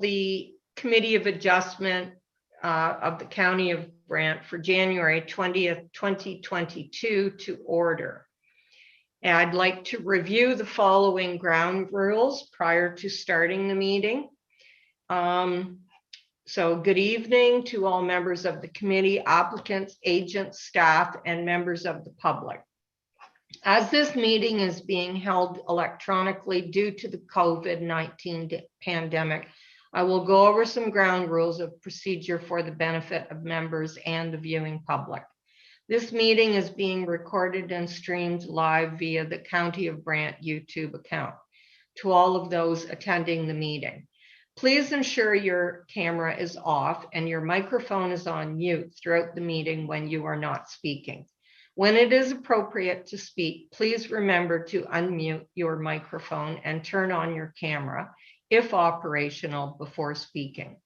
the Committee of Adjustment of the County of Brant for January 20th, 2022 to order. And I'd like to review the following ground rules prior to starting the meeting. So good evening to all members of the committee, applicants, agents, staff, and members of the public. As this meeting is being held electronically due to the COVID-19 pandemic, I will go over some ground rules of procedure for the benefit of members and the viewing public. This meeting is being recorded and streamed live via the County of Brant YouTube account. To all of those attending the meeting, please ensure your camera is off and your microphone is on mute throughout the meeting when you are not speaking. When it is appropriate to speak, please remember to unmute your microphone and turn on your camera, if operational, before speaking.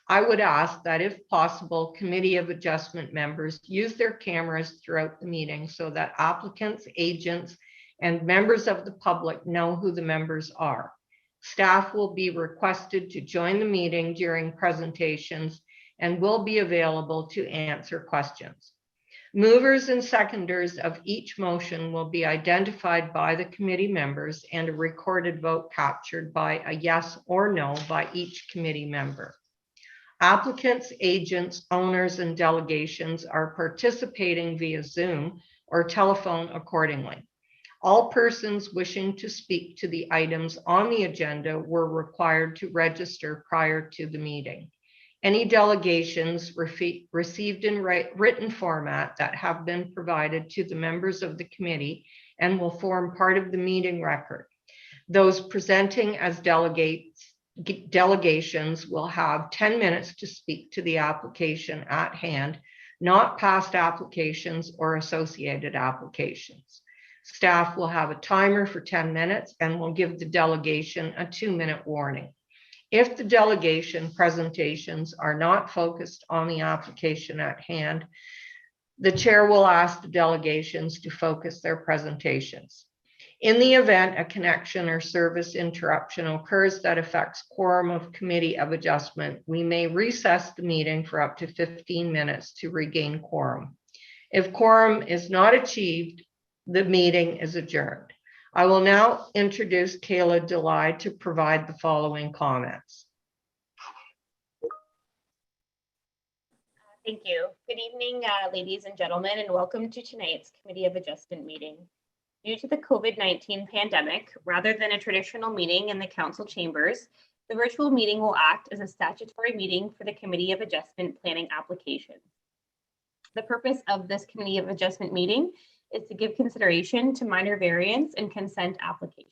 I would ask that, if possible, Committee of Adjustment members use their cameras throughout the meeting so that applicants, agents, and members of the public know who the members are. Staff will be requested to join the meeting during presentations and will be available to answer questions. Movers and seconders of each motion will be identified by the committee members and a recorded vote captured by a yes or no by each committee member. Applicants, agents, owners, and delegations are participating via Zoom or telephone accordingly. All persons wishing to speak to the items on the agenda were required to register prior to the meeting. Any delegations received in written format that have been provided to the members of the committee and will form part of the meeting record. Those presenting as delegations will have 10 minutes to speak to the application at hand, not past applications or associated applications. Staff will have a timer for 10 minutes and will give the delegation a 2-minute warning. If the delegation presentations are not focused on the application at hand, the chair will ask the delegations to focus their presentations. In the event a connection or service interruption occurs that affects quorum of Committee of Adjustment, we may recess the meeting for up to 15 minutes to regain quorum. If quorum is not achieved, the meeting is adjourned. I will now introduce Kayla Delay to provide the following comments. Thank you. Good evening, ladies and gentlemen, and welcome to tonight's Committee of Adjustment meeting. Due to the COVID-19 pandemic, rather than a traditional meeting in the council chambers, the virtual meeting will act as a statutory meeting for the Committee of Adjustment planning application. The purpose of this Committee of Adjustment meeting is to give consideration to minor variance and consent applications.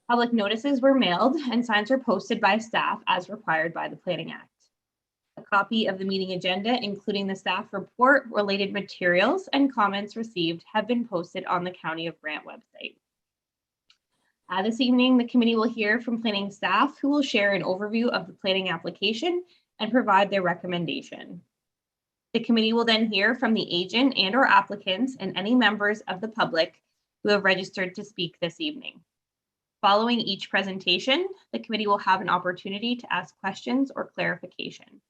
Public notices were mailed and signs were posted by staff as required by the Planning Act. A copy of the meeting agenda, including the staff report, related materials, and comments received have been posted on the County of Brant website. This evening, the committee will hear from planning staff who will share an overview of the planning application and provide their recommendation. The committee will then hear from the agent and or applicants and any members of the public who have registered to speak this evening. Following each presentation, the committee will have an opportunity to ask questions or clarification.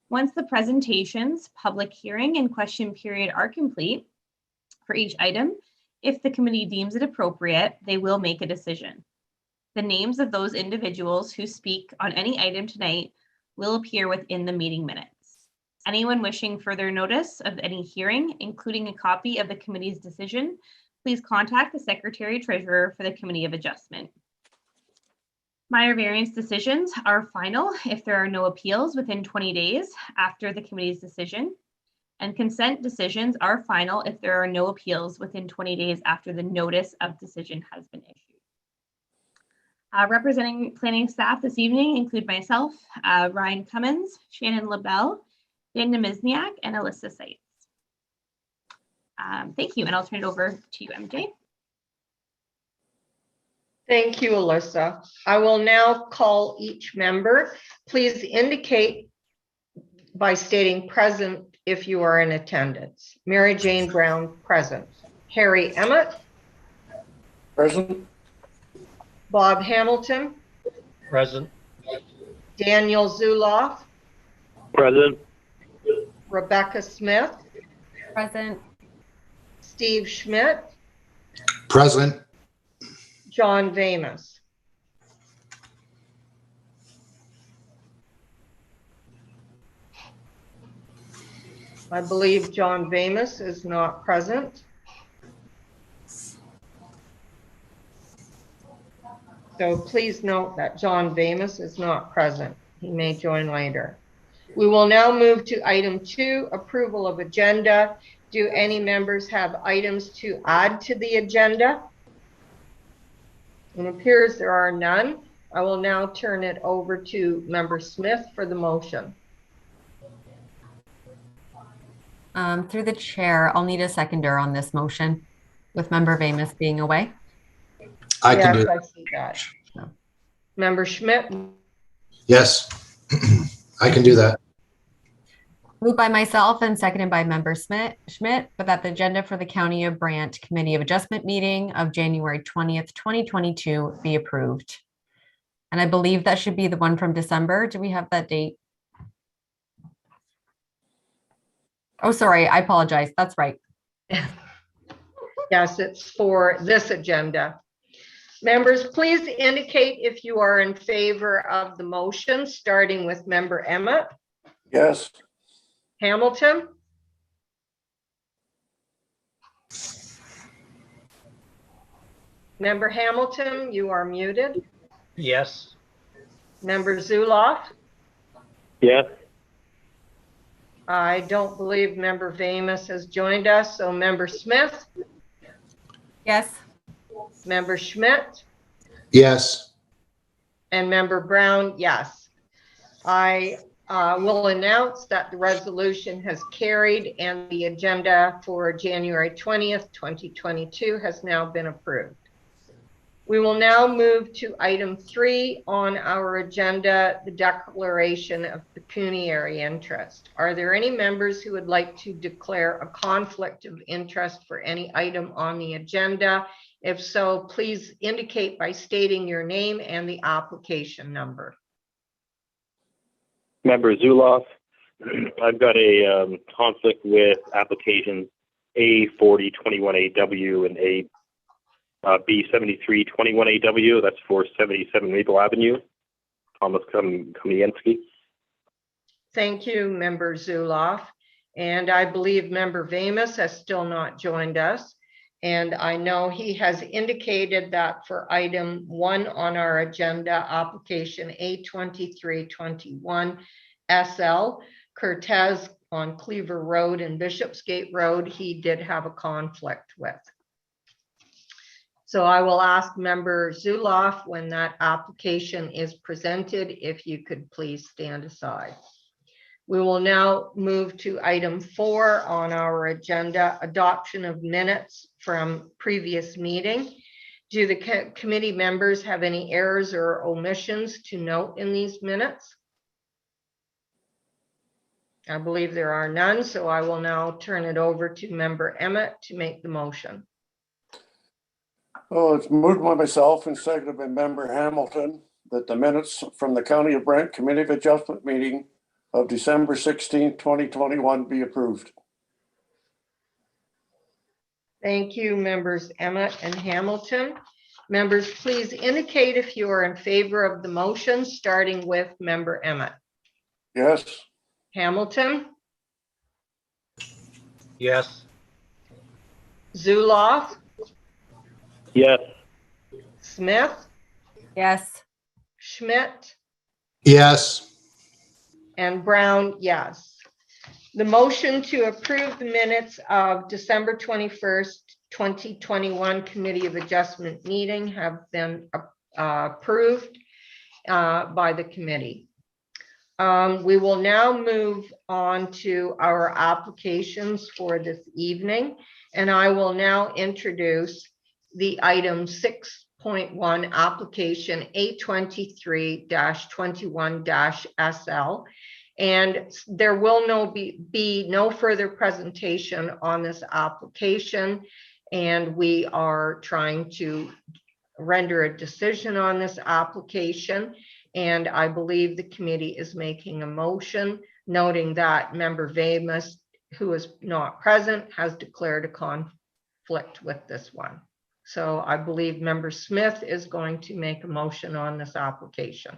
Once the presentations, public hearing, and question period are complete for each item, if the committee deems it appropriate, they will make a decision. The names of those individuals who speak on any item tonight will appear within the meeting minutes. Anyone wishing further notice of any hearing, including a copy of the committee's decision, please contact the Secretary Treasurer for the Committee of Adjustment. Minor variance decisions are final if there are no appeals within 20 days after the committee's decision, and consent decisions are final if there are no appeals within 20 days after the notice of decision has been issued. Representing planning staff this evening include myself, Ryan Cummins, Shannon LaBelle, Dan Nemizniak, and Alyssa Seitz. Thank you, and I'll turn it over to you, MJ. Thank you, Alyssa. I will now call each member. Please indicate by stating present if you are in attendance. Mary Jane Brown, present. Harry Emmett. Present. Bob Hamilton. Present. Daniel Zuloff, Present. Rebecca Smith, Present. Steve Schmidt, Present. John Vamus. I believe John Vamus is not present. So please note that John Vamus is not present. He may join later. We will now move to item 2, approval of agenda. Do any members have items to add to the agenda? It appears there are none. I will now turn it over to Member Smith for the motion. Through the chair, I'll need a seconder on this motion with Member Vamus being away. I can do Yes, it. I see that. Member Schmidt, Yes. I can do that. Moved by myself and seconded by Member Schmidt, but that the agenda for the County of Brant Committee of Adjustment meeting of January 20th, 2022 be approved. And I believe that should be the one from December. Do we have that date? Oh, sorry, I apologize. That's right. yes, it's for this agenda. Members, please indicate if you are in favor of the motion, starting with Member Emmett. Yes. Hamilton. Member Hamilton, you are muted. Yes. Member Zuloff. Yes. I don't believe Member Vamus has joined us. So Member Smith, Yes. Member Schmidt, Yes. and Member Brown, yes. I will announce that the resolution has carried and the agenda for January 20th, 2022 has now been approved. We will now move to item 3 on our agenda, the declaration of pecuniary interest. Are there any members who would like to declare a conflict of interest for any item on the agenda? If so, please indicate by stating your name and the application number. Member Zuloff, I've got a conflict with application A4021AW and B7321AW. That's for 77 Maple Avenue. Thomas Kamienski. Thank you, Member Zuloff. And I believe Member Vamus has still not joined us. And I know he has indicated that for item 1 on our agenda, application A2321 SL, Cortez on Cleaver Road and Bishopsgate Road, he did have a conflict with. So I will ask Member Zuloff when that application is presented, if you could please stand aside. We will now move to item 4 on our agenda, adoption of minutes from previous meeting. Do the committee members have any errors or omissions to note in these minutes? I believe there are none, so I will now turn it over to Member Emmett to make the motion. Oh, it's moved by myself and seconded by Member Hamilton that the minutes from the County of Brant Committee of Adjustment meeting of December 16, 2021 be approved. Thank you, members Emmett and Hamilton. Members, please indicate if you are in favor of the motion, starting with Member Emmett. Yes. Hamilton, Yes. Zuloff, Yes. Smith, Yes. Schmidt, Yes. and Brown, yes. The motion to approve the minutes of December 21st, 2021 Committee of Adjustment meeting have been approved by the committee. We will now move on to our applications for this evening, and I will now introduce the item 6.1 application A23-21-SL. And there will be no further presentation on this application, and we are trying to render a decision on this application. And I believe the committee is making a motion noting that member Vamus, who is not present, has declared a conflict with this one. So I believe member Smith is going to make a motion on this application.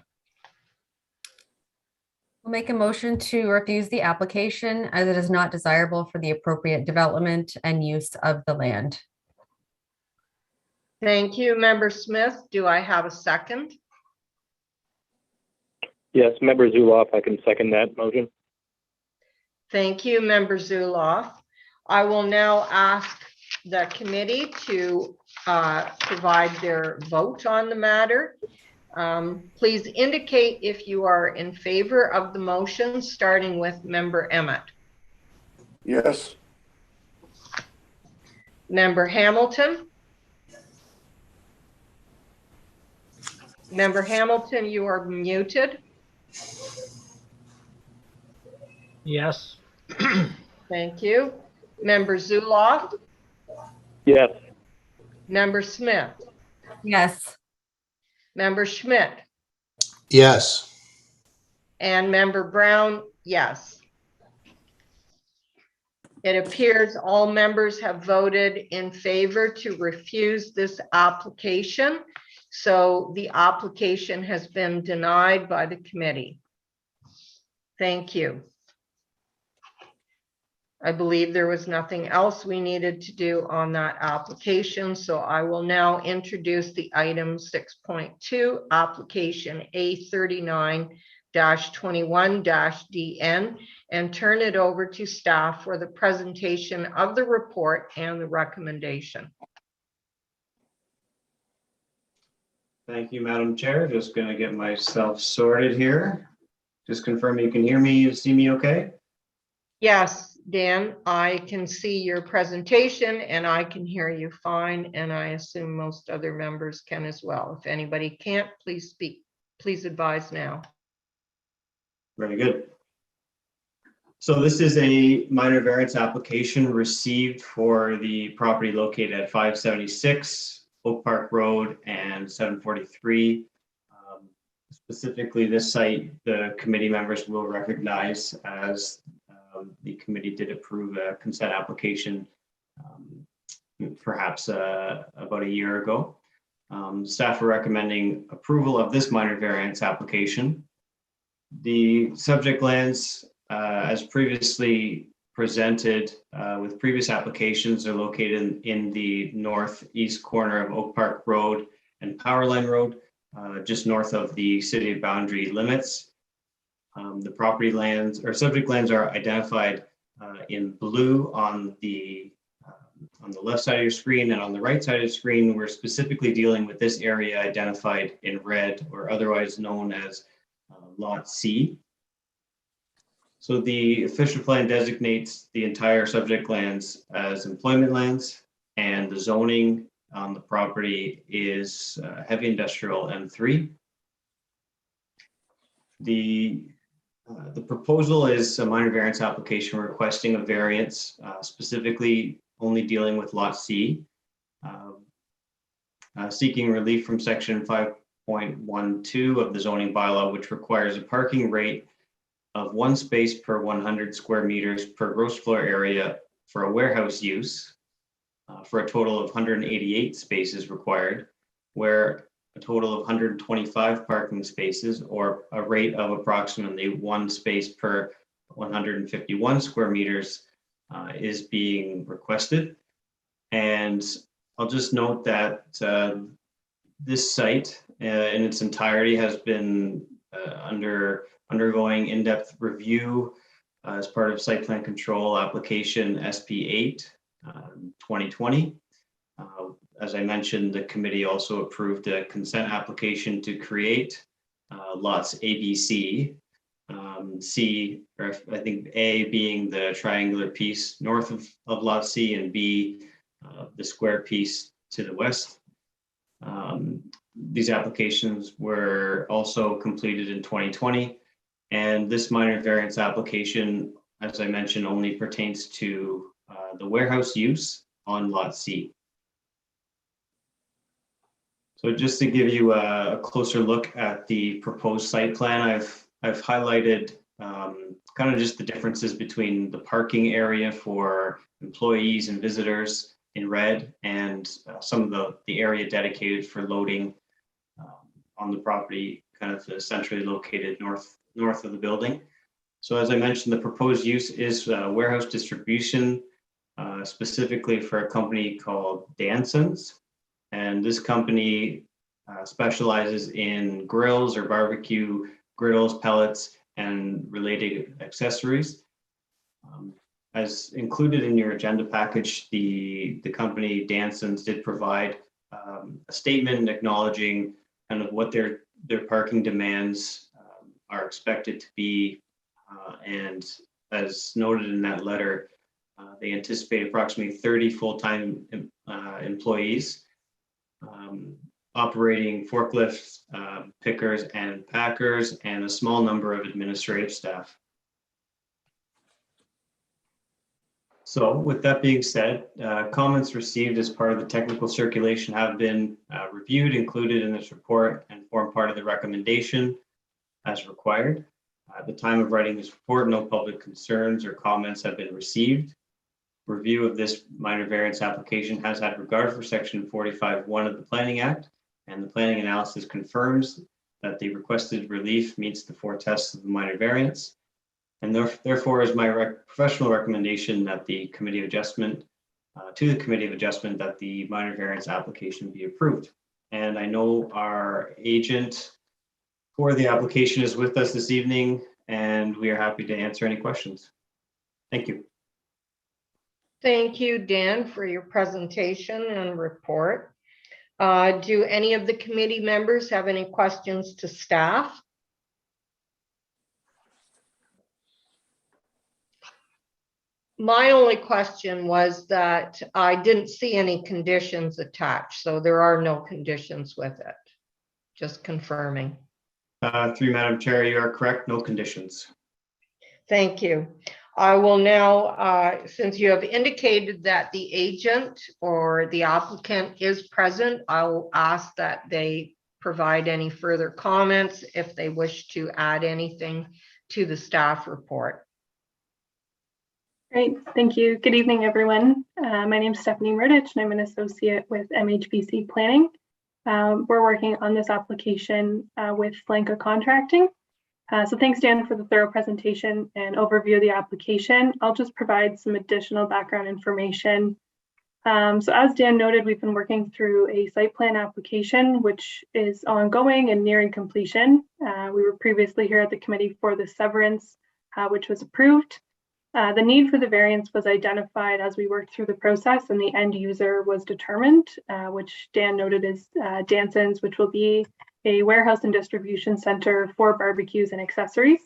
We'll make a motion to refuse the application as it is not desirable for the appropriate development and use of the land. Thank you, member Smith. Do I have a second? Yes, member Zuloff, I can second that motion. Thank you, member Zuloff. I will now ask the committee to provide their vote on the matter. Please indicate if you are in favor of the motion, starting with member Emmett. Yes. Member Hamilton. Member Hamilton, you are muted. Yes. Thank you. Member Zuloff. Yes. Member Smith. Yes. Member Schmidt. Yes. And member Brown, yes. It appears all members have voted in favor to refuse this application. So the application has been denied by the committee. Thank you. I believe there was nothing else we needed to do on that application. So I will now introduce the item 6.2, application A39-21-DN, and turn it over to staff for the presentation of the report and the recommendation. Thank you, Madam Chair. Just going to get myself sorted here. Just confirm you can hear me, you see me okay? Yes, Dan, I can see your presentation and I can hear you fine, and I assume most other members can as well. If anybody can't, please speak. Please advise now. Very good. So this is a minor variance application received for the property located at 576 Oak Park Road and 743. Specifically, this site, the committee members will recognize as the committee did approve a consent application perhaps about a year ago. Staff are recommending approval of this minor variance application. The subject lands, as previously presented with previous applications, are located in the northeast corner of Oak Park Road and Powerline Road, just north of the city boundary limits. The property lands or subject lands are identified in blue on the left side of your screen, and on the right side of the screen, we're specifically dealing with this area identified in red, or otherwise known as Lot C. So the official plan designates the entire subject lands as employment lands, and the zoning on the property is heavy industrial M3. The proposal is a minor variance application requesting a variance, specifically only dealing with Lot C, seeking relief from section 5.12 of the zoning bylaw, which requires a parking rate of 1 space per 100 square meters per gross floor area for a warehouse use, for a total of 188 spaces required, where a total of 125 parking spaces, or a rate of approximately 1 space per 151 square meters is being requested. And I'll just note that this site in its entirety has been undergoing in-depth review as part of site plan control application SP8 2020. As I mentioned, the committee also approved a consent application to create lots ABC, C, or I think A being the triangular piece north of lot C, and B, the square piece to the west. These applications were also completed in 2020, and this minor variance application, as I mentioned, only pertains to the warehouse use on lot C. So just to give you a closer look at the proposed site plan, I've highlighted kind of just the differences between the parking area for employees and visitors in red, and some of the area dedicated for loading on the property, kind of centrally located north of the building. So as I mentioned, the proposed use is warehouse distribution, specifically for a company called Danson's. And this company specializes in grills or barbecue griddles, pellets, and related accessories. As included in your agenda package, the company Danson's did provide a statement acknowledging kind of what their parking demands are expected to be. And as noted in that letter, they anticipate approximately 30 full-time employees operating forklifts, pickers and packers, and a small number of administrative staff. So with that being said, comments received as part of the technical circulation have been reviewed, included in this report, and form part of the recommendation as required. At the time of writing this report, no public concerns or comments have been received. Review of this minor variance application has had regard for section 45(1) of the Planning Act, and the planning analysis confirms that the requested relief meets the 4 tests of the minor variance. And therefore is my professional recommendation that the Committee of Adjustment, that the minor variance application be approved. And I know our agent for the application is with us this evening, and we are happy to answer any questions. Thank you. Thank you, Dan, for your presentation and report. Do any of the committee members have any questions to staff? My only question was that I didn't see any conditions attached, so there are no conditions with it. Just confirming. Through you, Madam Chair, you are correct, no conditions. Thank you. I will now, since you have indicated that the agent or the applicant is present, I'll ask that they provide any further comments if they wish to add anything to the staff report. Great, thank you. Good evening, everyone. My name is Stephanie Murdich, and I'm an associate with MHBC Planning. We're working on this application with Flanka Contracting. So thanks, Dan, for the thorough presentation and overview of the application. I'll just provide some additional background information. So as Dan noted, we've been working through a site plan application, which is ongoing and nearing completion. We were previously here at the committee for the severance, which was approved. The need for the variance was identified as we worked through the process, and the end user was determined, which Dan noted is Danson's, which will be a warehouse and distribution center for barbecues and accessories.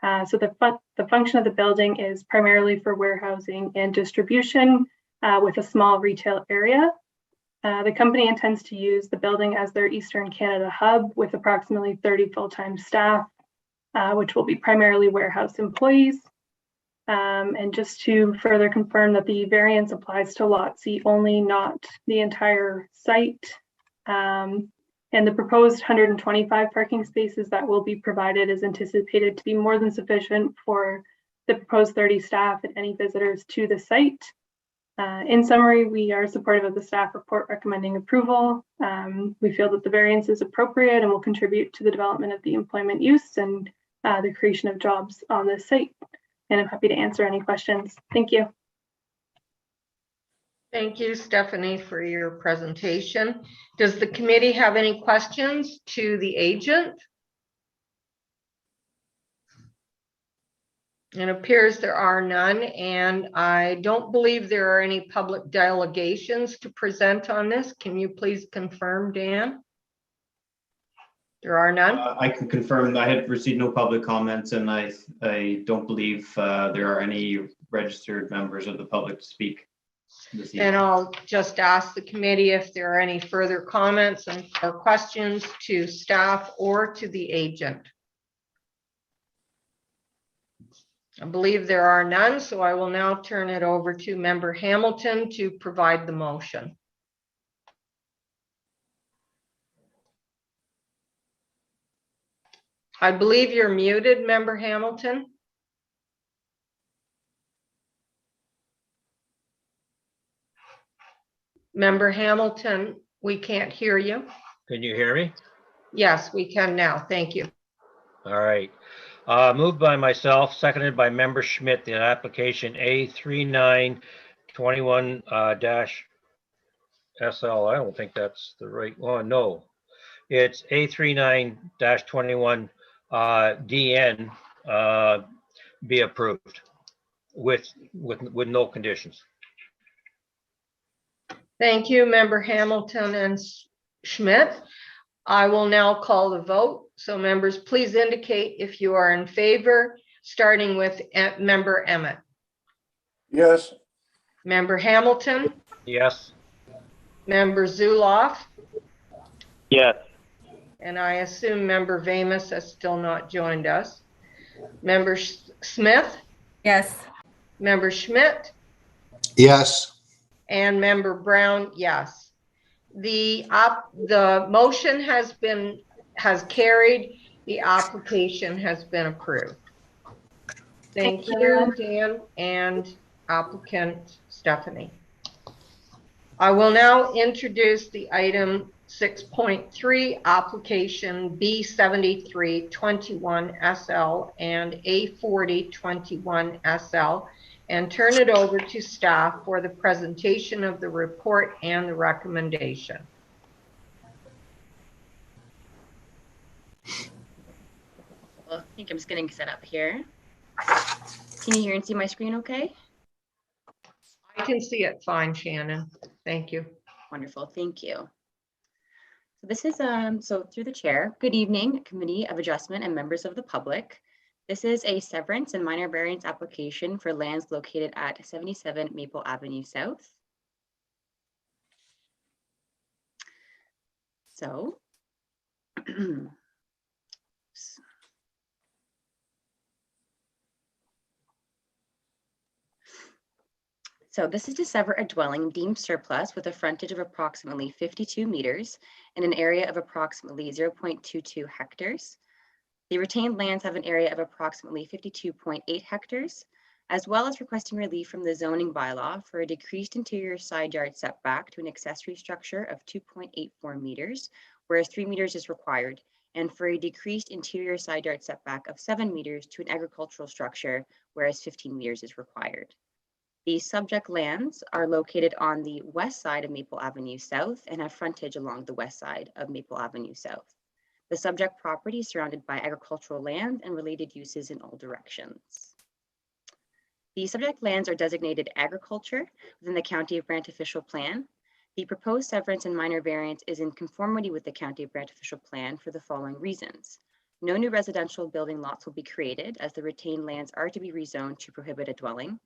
So the function of the building is primarily for warehousing and distribution with a small retail area. The company intends to use the building as their Eastern Canada hub with approximately 30 full-time staff, which will be primarily warehouse employees. And just to further confirm that the variance applies to Lot C only, not the entire site. And the proposed 125 parking spaces that will be provided is anticipated to be more than sufficient for the proposed 30 staff and any visitors to the site. In summary, we are supportive of the staff report recommending approval. We feel that the variance is appropriate and will contribute to the development of the employment use and the creation of jobs on this site. And I'm happy to answer any questions. Thank you. Thank you, Stephanie, for your presentation. Does the committee have any questions to the agent? It appears there are none, and I don't believe there are any public delegations to present on this. Can you please confirm, Dan? There are none? I can confirm I had received no public comments, and I don't believe there are any registered members of the public to speak this evening. And I'll just ask the committee if there are any further comments or questions to staff or to the agent. I believe there are none, so I will now turn it over to Member Hamilton to provide the motion. I believe you're muted, Member Hamilton. Member Hamilton, we can't hear you. Can you hear me? Yes, we can now. Thank you. All right. Moved by myself, seconded by Member Schmidt, the application A3921 dash SL. I don't think that's the right one. No, it's A39-21 DN be approved with no conditions. Thank you, Member Hamilton and Schmidt. I will now call the vote. So members, please indicate if you are in favor, starting with Member Emmett. Yes. Member Hamilton, Yes. Member Zuloff, Yes. and I assume Member Vamus has still not joined us. Member Smith, Yes. Member Schmidt, Yes. and Member Brown, yes. The motion has carried. The application has been approved. Thank you, Dan and applicant Stephanie. I will now introduce the item 6.3 application B73 21 SL and A40 21 SL and turn it over to staff for the presentation of the report and the recommendation. Well, I think I'm just getting set up here. Can you hear and see my screen okay? I can see it fine, Shannon. Thank you. Wonderful, thank you. So this is, so through the chair, good evening, Committee of Adjustment and members of the public. This is a severance and minor variance application for lands located at 77 Maple Avenue South. So, so this is to sever a dwelling deemed surplus with a frontage of approximately 52 meters and an area of approximately 0.22 hectares. The retained lands have an area of approximately 52.8 hectares, as well as requesting relief from the zoning bylaw for a decreased interior side yard setback to an accessory structure of 2.84 meters, whereas 3 meters is required, and for a decreased interior side yard setback of 7 meters to an agricultural structure, whereas 15 meters is required. These subject lands are located on the west side of Maple Avenue South and have frontage along the west side of Maple Avenue South. The subject property is surrounded by agricultural land and related uses in all directions. The subject lands are designated agriculture within the County of Brant official plan. The proposed severance and minor variance is in conformity with the County of Brant official plan for the following reasons. No new residential building lots will be created as the retained lands are to be rezoned to prohibit a dwelling.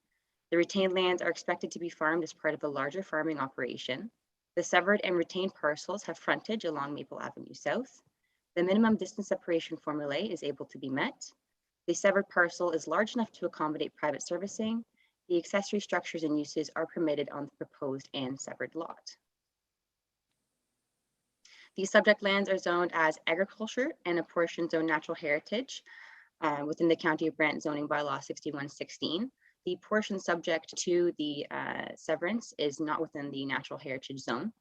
The retained lands are expected to be farmed as part of a larger farming operation. The severed and retained parcels have frontage along Maple Avenue South. The minimum distance separation formulae is able to be met. The severed parcel is large enough to accommodate private servicing. The accessory structures and uses are permitted on the proposed and severed lot. These subject lands are zoned as agriculture and a portion zoned natural heritage within the County of Brant zoning bylaw 6116. The portion subject to the severance is not within the natural heritage zone.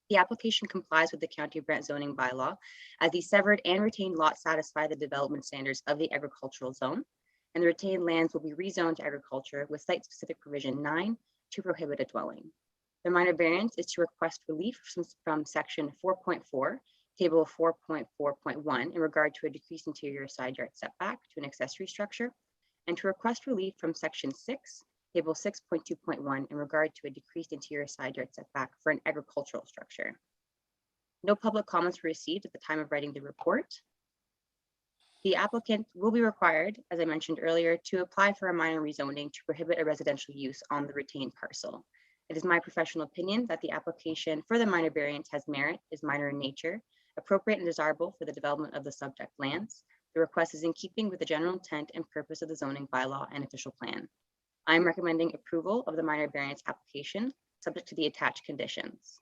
The application complies with the County of Brant zoning bylaw as the severed and retained lots satisfy the development standards of the agricultural zone, and the retained lands will be rezoned to agriculture with site-specific provision 9 to prohibit a dwelling. The minor variance is to request relief from section 4.4, table 4.4.1 in regard to a decreased interior side yard setback to an accessory structure, and to request relief from section 6, table 6.2.1 in regard to a decreased interior side yard setback for an agricultural structure. No public comments were received at the time of writing the report. The applicant will be required, as I mentioned earlier, to apply for a minor rezoning to prohibit a residential use on the retained parcel. It is my professional opinion that the application for the minor variance has merit, is minor in nature, appropriate and desirable for the development of the subject lands. The request is in keeping with the general intent and purpose of the zoning bylaw and official plan. I am recommending approval of the minor variance application subject to the attached conditions.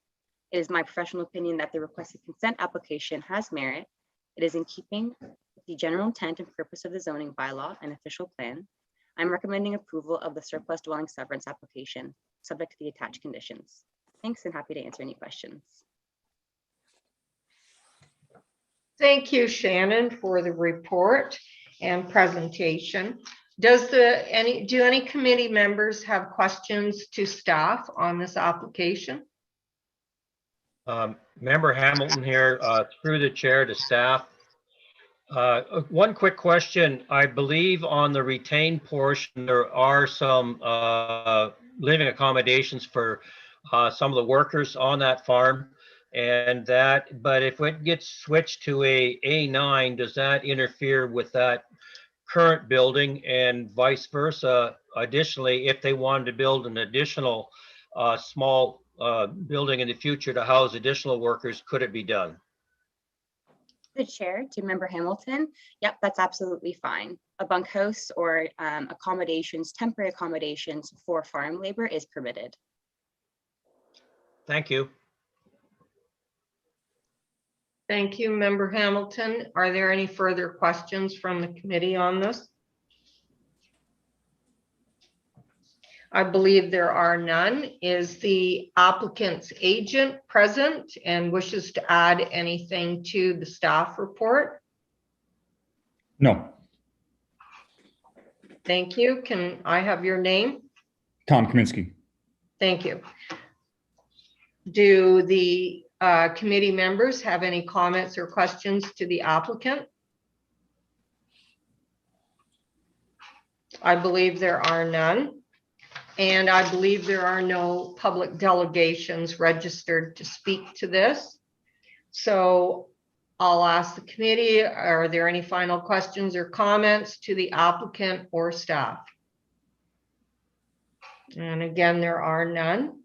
It is my professional opinion that the requested consent application has merit. It is in keeping with the general intent and purpose of the zoning bylaw and official plan, I'm recommending approval of the surplus dwelling severance application, subject to the attached conditions. Thanks, and happy to answer any questions. Thank you, Shannon, for the report and presentation. Do any committee members have questions to staff on this application? Member Hamilton here, through the chair to staff. One quick question. I believe on the retained portion, there are some living accommodations for some of the workers on that farm. But if it gets switched to a A9, does that interfere with that current building, and vice versa? Additionally, if they wanted to build an additional small building in the future to house additional workers, could it be done? The chair to Member Hamilton. Yep, that's absolutely fine. A bunkhouse or accommodations, temporary accommodations for farm labor is permitted. Thank you. Thank you, Member Hamilton. Are there any further questions from the committee on this? I believe there are none. Is the applicant's agent present and wishes to add anything to the staff report? No. Thank you. Can I have your name? Tom Kaminsky. Thank you. Do the committee members have any comments or questions to the applicant? I believe there are none. And I believe there are no public delegations registered to speak to this. So I'll ask the committee, are there any final questions or comments to the applicant or staff? And again, there are none.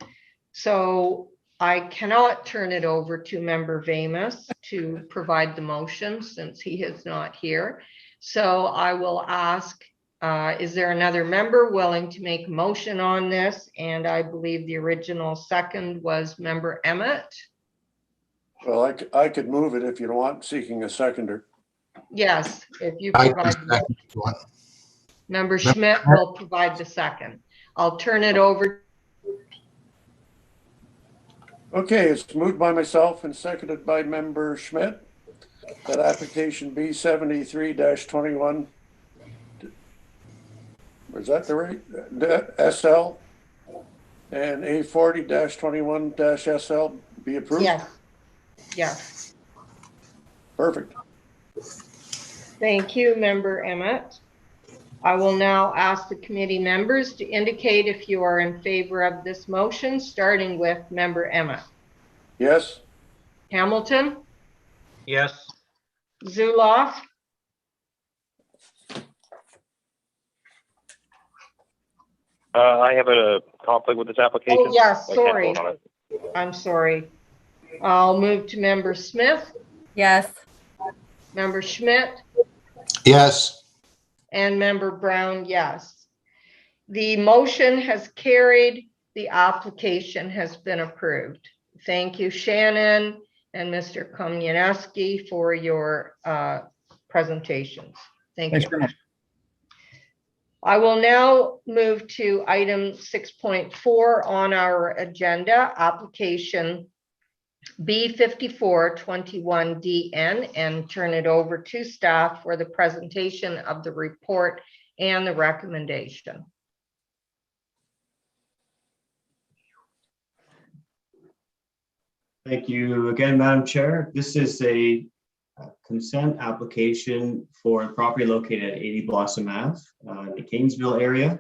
So I cannot turn it over to Member Vamus to provide the motion since he is not here. So I will ask, is there another member willing to make a motion on this? And I believe the original second was Member Emmett. Well, I could move it if you don't want, seeking a seconder. Yes, if you I can provide. second if you want. Member Schmidt will provide the second. I'll turn it over. Okay, it's moved by myself and seconded by Member Schmidt that application B73-21, was that the right? SL and A40-21-SL be approved? Yes. Yes. Perfect. Thank you, Member Emmett. I will now ask the committee members to indicate if you are in favor of this motion, starting with Member Emmett. Yes. Hamilton, Yes. Zuloff, I have a conflict with this application. oh yes, I can't sorry. vote on it. I'm sorry. I'll move to Member Smith, Yes. Member Schmidt, Yes, and Member Brown, yes. The motion has carried. The application has been approved. Thank you, Shannon and Mr. Komyaneski, for your presentations. Thank Thanks you. very much. I will now move to item 6.4 on our agenda, application B5421DN, and turn it over to staff for the presentation of the report and the recommendation. Thank you again, Madam Chair. This is a consent application for a property located at 80 Blossom Ave in the Kanesville area.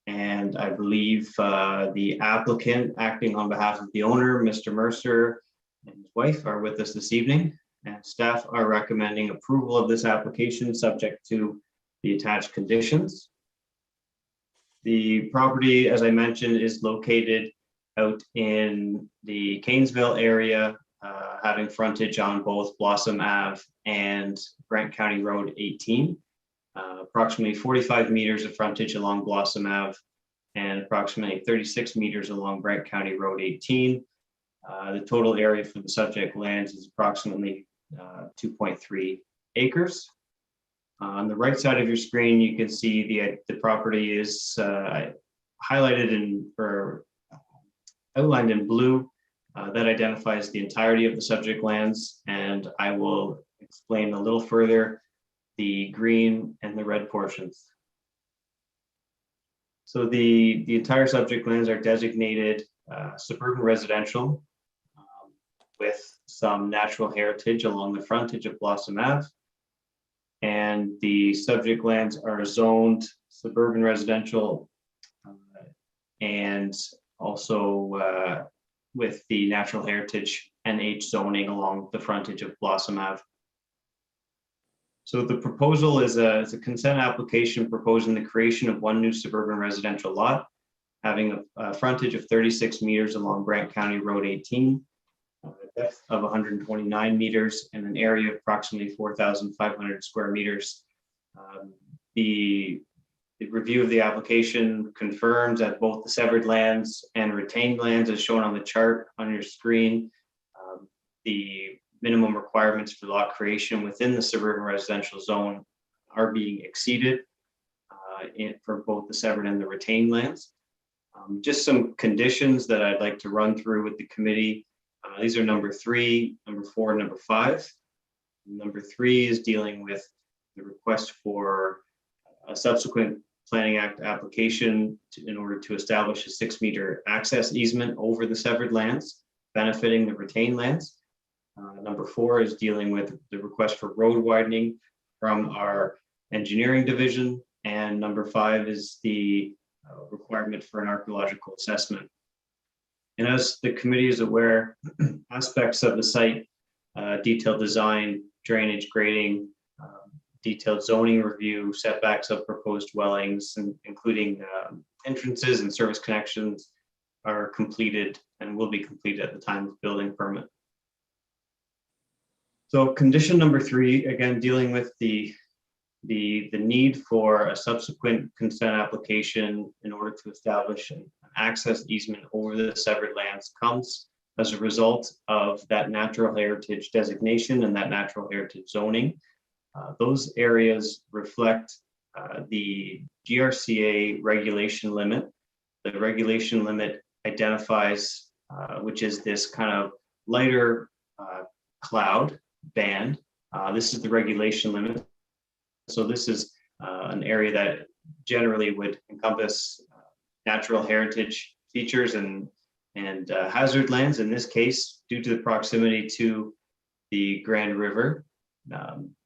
And I believe the applicant acting on behalf of the owner, Mr. Mercer, and his wife are with us this evening. And staff are recommending approval of this application subject to the attached conditions. The property, as I mentioned, is located out in the Kanesville area, having frontage on both Blossom Ave and Grant County Road 18. Approximately 45 meters of frontage along Blossom Ave and approximately 36 meters along Grant County Road 18. The total area for the subject lands is approximately 2.3 acres. On the right side of your screen, you can see the property is highlighted in or outlined in blue. That identifies the entirety of the subject lands, and I will explain a little further the green and the red portions. So the entire subject lands are designated suburban residential with some natural heritage along the frontage of Blossom Ave. And the subject lands are zoned suburban residential and also with the natural heritage NH zoning along the frontage of Blossom Ave. So the proposal is a consent application proposing the creation of one new suburban residential lot, having a frontage of 36 meters along Brant County Road 18, a depth of 129 meters, and an area of approximately 4,500 square meters. The review of the application confirms that both the severed lands and retained lands, as shown on the chart on your screen, the minimum requirements for lot creation within the suburban residential zone are being exceeded for both the severed and the retained lands. Just some conditions that I'd like to run through with the committee. These are number 3, number 4, and number 5. Number 3 is dealing with the request for a subsequent Planning Act application in order to establish a 6-meter access easement over the severed lands, benefiting the retained lands. Number 4 is dealing with the request for road widening from our engineering division. And number 5 is the requirement for an archaeological assessment. And as the committee is aware, aspects of the site, detailed design, drainage, grading, detailed zoning review, setbacks of proposed dwellings, and including entrances and service connections are completed and will be completed at the time of building permit. So condition number 3, again, dealing with the need for a subsequent consent application in order to establish an access easement over the severed lands comes as a result of that natural heritage designation and that natural heritage zoning. Those areas reflect the GRCA regulation limit. The regulation limit identifies, which is this kind of lighter cloud band. This is the regulation limit. So this is an area that generally would encompass natural heritage features and hazard lands. In this case, due to the proximity to the Grand River,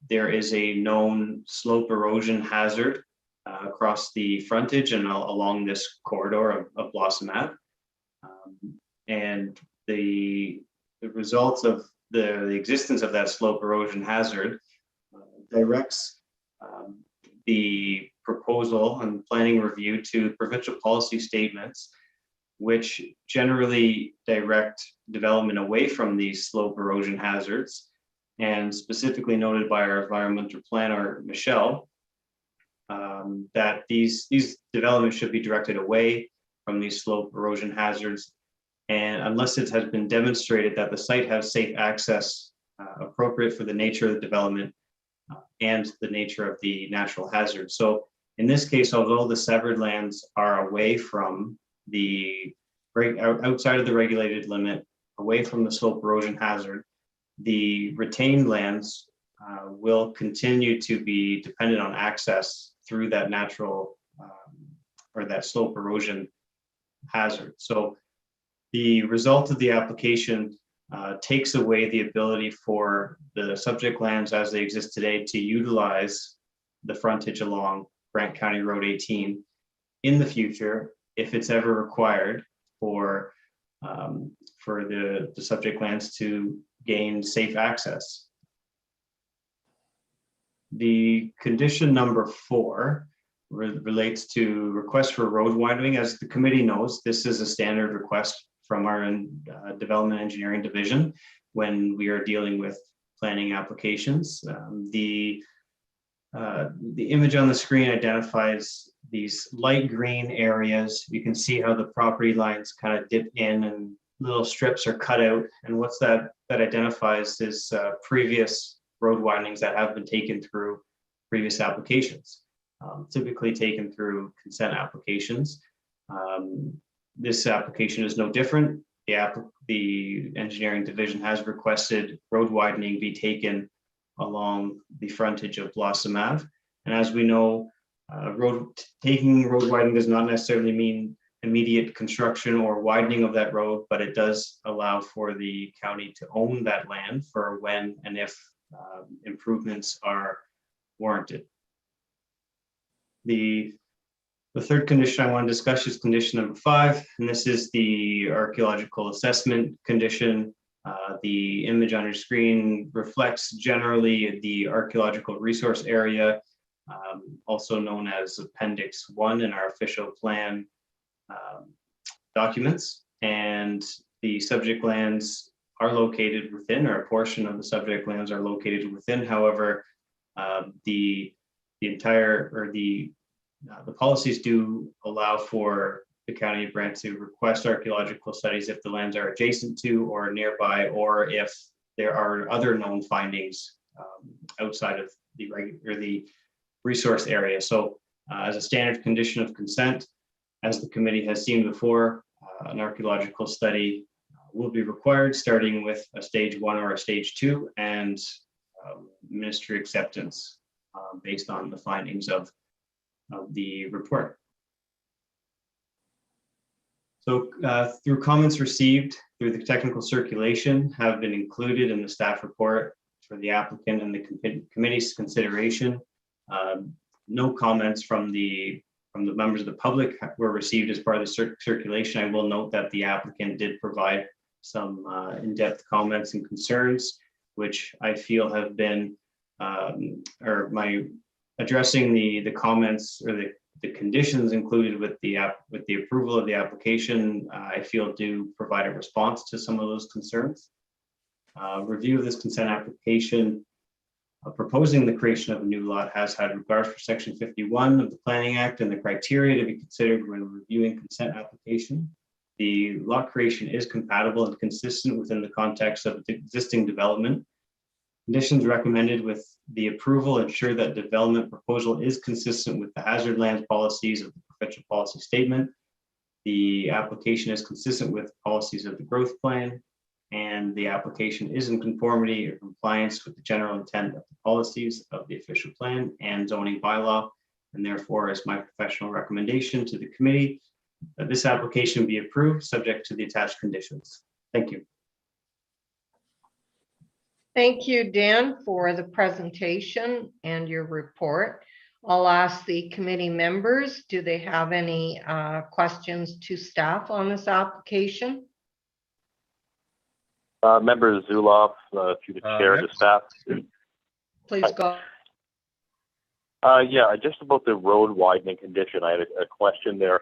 there is a known slope erosion hazard across the frontage and along this corridor of Blossom Ave. And the results of the existence of that slope erosion hazard directs the proposal and planning review to provincial policy statements, which generally direct development away from these slope erosion hazards, and specifically noted by our environmental planner, Michelle, that these developments should be directed away from these slope erosion hazards, and unless it has been demonstrated that the site has safe access appropriate for the nature of the development and the nature of the natural hazard. So in this case, although the severed lands are away from the outside of the regulated limit, away from the slope erosion hazard, the retained lands will continue to be dependent on access through that natural or that slope erosion hazard. So the result of the application takes away the ability for the subject lands as they exist today to utilize the frontage along Brant County Road 18 in the future, if it's ever required for the subject lands to gain safe access. The condition number 4 relates to request for road widening. As the committee knows, this is a standard request from our development engineering division when we are dealing with planning applications. The image on the screen identifies these light green areas. You can see how the property lines kind of dip in and little strips are cut out. And what's that identifies is previous road widenings that have been taken through previous applications, typically taken through consent applications. This application is no different. The engineering division has requested road widening be taken along the frontage of Blossom Ave. And as we know, taking road widening does not necessarily mean immediate construction or widening of that road, but it does allow for the county to own that land for when and if improvements are warranted. The third condition I want to discuss is condition number 5, and this is the archaeological assessment condition. The image on your screen reflects generally the archaeological resource area, also known as Appendix 1 in our official plan documents, and the subject lands are located within, or a portion of the subject lands are located within. However, the policies do allow for the County of Brant to request archaeological studies if the lands are adjacent to or nearby, or if there are other known findings outside of the resource area. So as a standard condition of consent, as the committee has seen before, an archaeological study will be required, starting with a stage 1 or a stage 2, and ministry acceptance based on the findings of the report. So through comments received through the technical circulation have been included in the staff report for the applicant and the committee's consideration. No comments from the members of the public were received as part of the circulation. I will note that the applicant did provide some in-depth comments and concerns, which I feel have been, addressing the comments or the conditions included with the approval of the application, I feel do provide a response to some of those concerns. Review of this consent application proposing the creation of a new lot has had regard for Section 51 of the Planning Act and the criteria to be considered when reviewing consent application. The lot creation is compatible and consistent within the context of the existing development. Conditions recommended with the approval ensure that development proposal is consistent with the hazard lands policies of the provincial policy statement. The application is consistent with policies of the growth plan, and the application is in conformity or compliance with the general intent of the policies of the official plan and zoning bylaw. And therefore, is my professional recommendation to the committee that this application be approved subject to the attached conditions. Thank you. Thank you, Dan, for the presentation and your report. I'll ask the committee members, do they have any questions to staff on this application? Member Zuloff, through the chair to staff. Please go. Yeah, just about the road widening condition, I had a question there.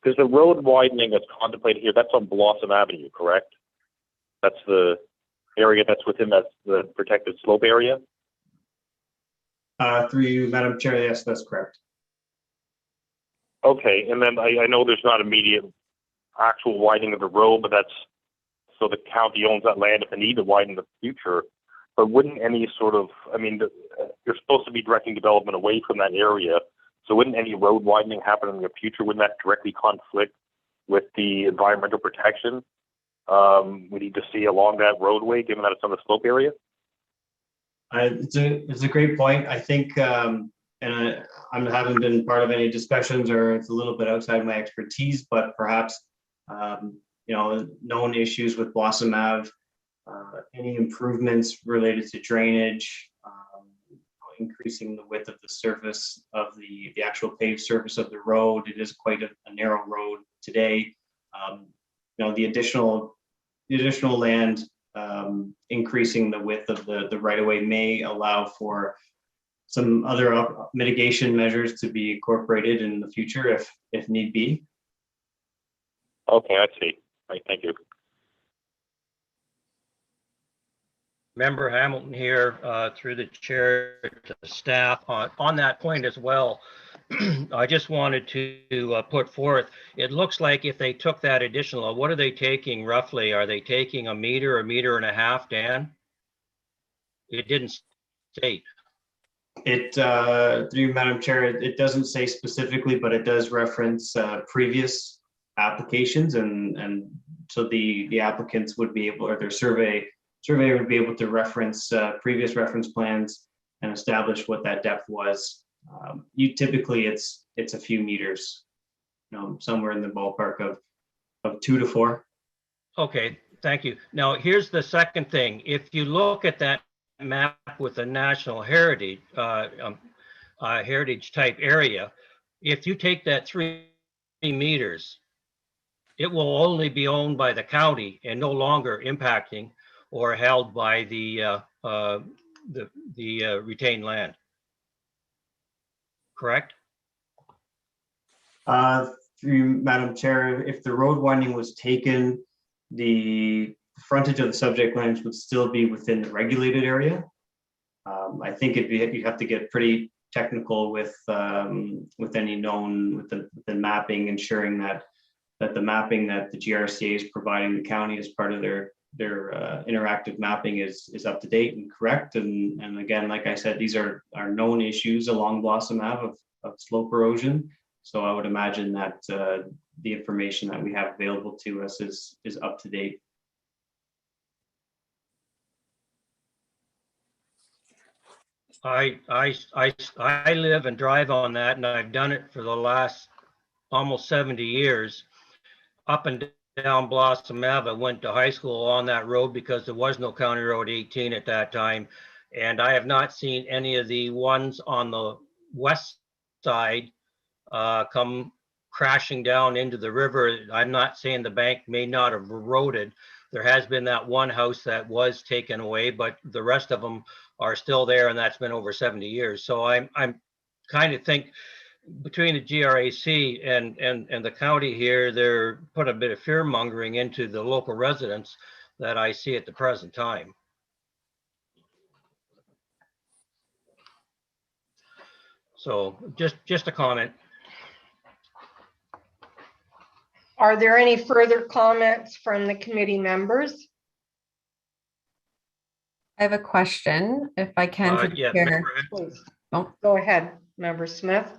Because the road widening that's contemplated here, that's on Blossom Avenue, correct? That's the area that's within the protected slope area? Through you, Madam Chair, yes, that's correct. Okay, and then I know there's not immediate actual widening of the road, but that's so the county owns that land if they need to widen in the future. But wouldn't any sort of, I mean, you're supposed to be directing development away from that area. So wouldn't any road widening happen in the future? Wouldn't that directly conflict with the environmental protection we need to see along that roadway, given that it's on the slope area? It's a great point. I think, and I haven't been part of any discussions, or it's a little bit outside my expertise, but perhaps, known issues with Blossom Ave, any improvements related to drainage, increasing the width of the surface of the actual paved surface of the road. It is quite a narrow road today. The additional land, increasing the width of the right-of-way may allow for some other mitigation measures to be incorporated in the future if need be. Okay, I see. Right, thank you. Member Hamilton here, through the chair to staff on that point as well. I just wanted to put forth, it looks like if they took that additional, what are they taking roughly? Are they taking a meter and a half, Dan? It didn't state. Through you, Madam Chair, it doesn't say specifically, but it does reference previous applications, and so the applicants would be able, or their surveyor would be able to reference previous reference plans and establish what that depth was. You typically it's a few meters, somewhere in the ballpark of 2 to 4. Okay, thank you. Now, here's the second thing. If you look at that map with the national heritage, heritage type area, if you take that 3 meters, it will only be owned by the county and no longer impacting or held by the retained land. Correct? Through Madam Chair, if the road winding was taken, the frontage of the subject lands would still be within the regulated area. I think you'd have to get pretty technical with any known with the mapping, ensuring that the mapping that the GRCA is providing the county as part of their interactive mapping is up to date and correct. And again, like I said, these are known issues along Blossom Ave of slope erosion. So I would imagine that the information that we have available to us is up to date. I live and drive on that, and I've done it for the last almost 70 years. Up and down Blossom Ave, I went to high school on that road because there was no County Road 18 at that time. And I have not seen any of the ones on the west side come crashing down into the river. I'm not saying the bank may not have eroded. There has been that one house that was taken away, but the rest of them are still there, and that's been over 70 years. So I'm kind of think between the GRAC and the county here, they're put a bit of fear mongering into the local residents that I see at the present time. So just a comment. Are there any further comments from the committee members? I have a question, if I can. through the Yeah, chair. Please. Oh. Go ahead, Member Smith.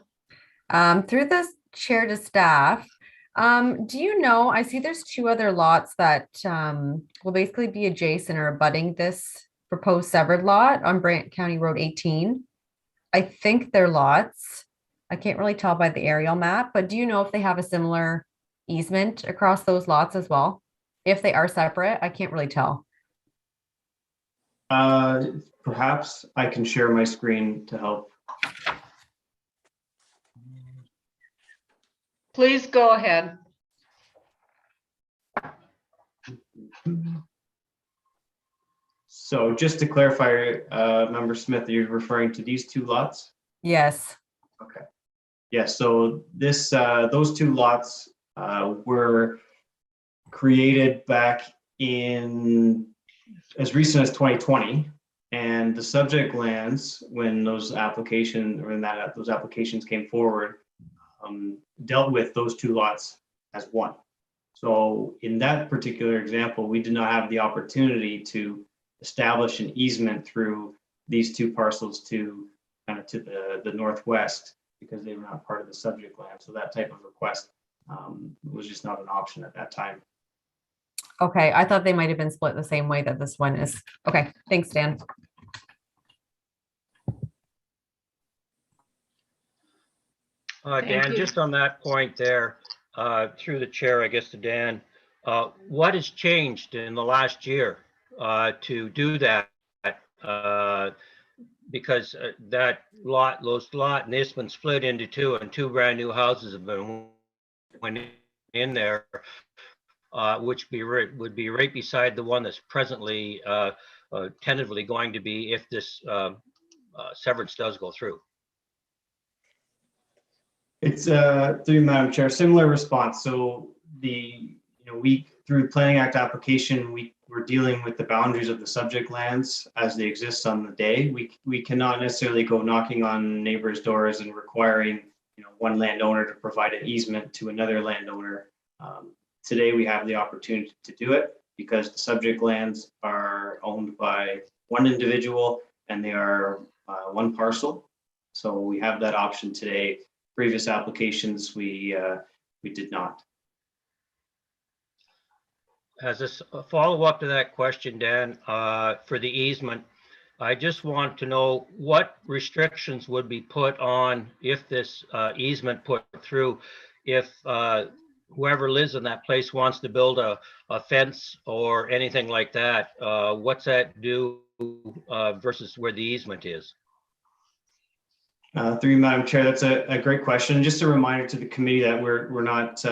Through the chair to staff, do you know, I see there's 2 other lots that will basically be adjacent or abutting this proposed severed lot on Brant County Road 18. I think they're lots. I can't really tell by the aerial map, but do you know if they have a similar easement across those lots as well? If they are separate, I can't really tell. Perhaps I can share my screen to help. Please go ahead. So just to clarify, Member Smith, you're referring to these 2 lots? Yes. Okay. Yeah, so those 2 lots were created back in as recent as 2020, and the subject lands, when those applications came forward, dealt with those 2 lots as one. So in that particular example, we did not have the opportunity to establish an easement through these 2 parcels to kind of to the northwest, because they were not part of the subject land. So that type of request was just not an option at that time. Okay, I thought they might have been split the same way that this one is. Okay, thanks, Dan. Dan, just on that point there, through the chair, I guess to Dan, what has changed in the last year to do that? Because that lot, and this one split into 2, and 2 brand new houses have been went in there, which would be right beside the one that's presently tentatively going to be if this severance does go through. It's through Madam Chair, similar response. So we through Planning Act application, we're dealing with the boundaries of the subject lands as they exist on the day. We cannot necessarily go knocking on neighbors' doors and requiring one landowner to provide an easement to another landowner. Today we have the opportunity to do it because the subject lands are owned by one individual and they are one parcel. So we have that option today. Previous applications, we did not. As a follow-up to that question, Dan, for the easement, I just want to know what restrictions would be put on if this easement put through, if whoever lives in that place wants to build a fence or anything like that, what's that do versus where the easement is? Through you, Madam Chair, that's a great question. Just a reminder to the committee that we're not,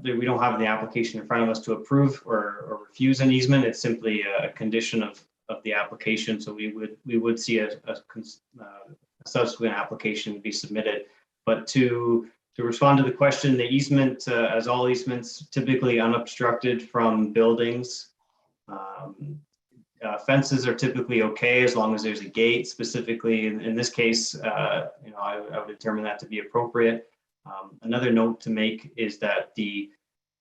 we don't have the application in front of us to approve or refuse an easement. It's simply a condition of the application. So we would see a subsequent application be submitted. But to respond to the question, the easement, as all easements, typically unobstructed from buildings. Fences are typically okay as long as there's a gate. Specifically, in this case, I would determine that to be appropriate. Another note to make is that the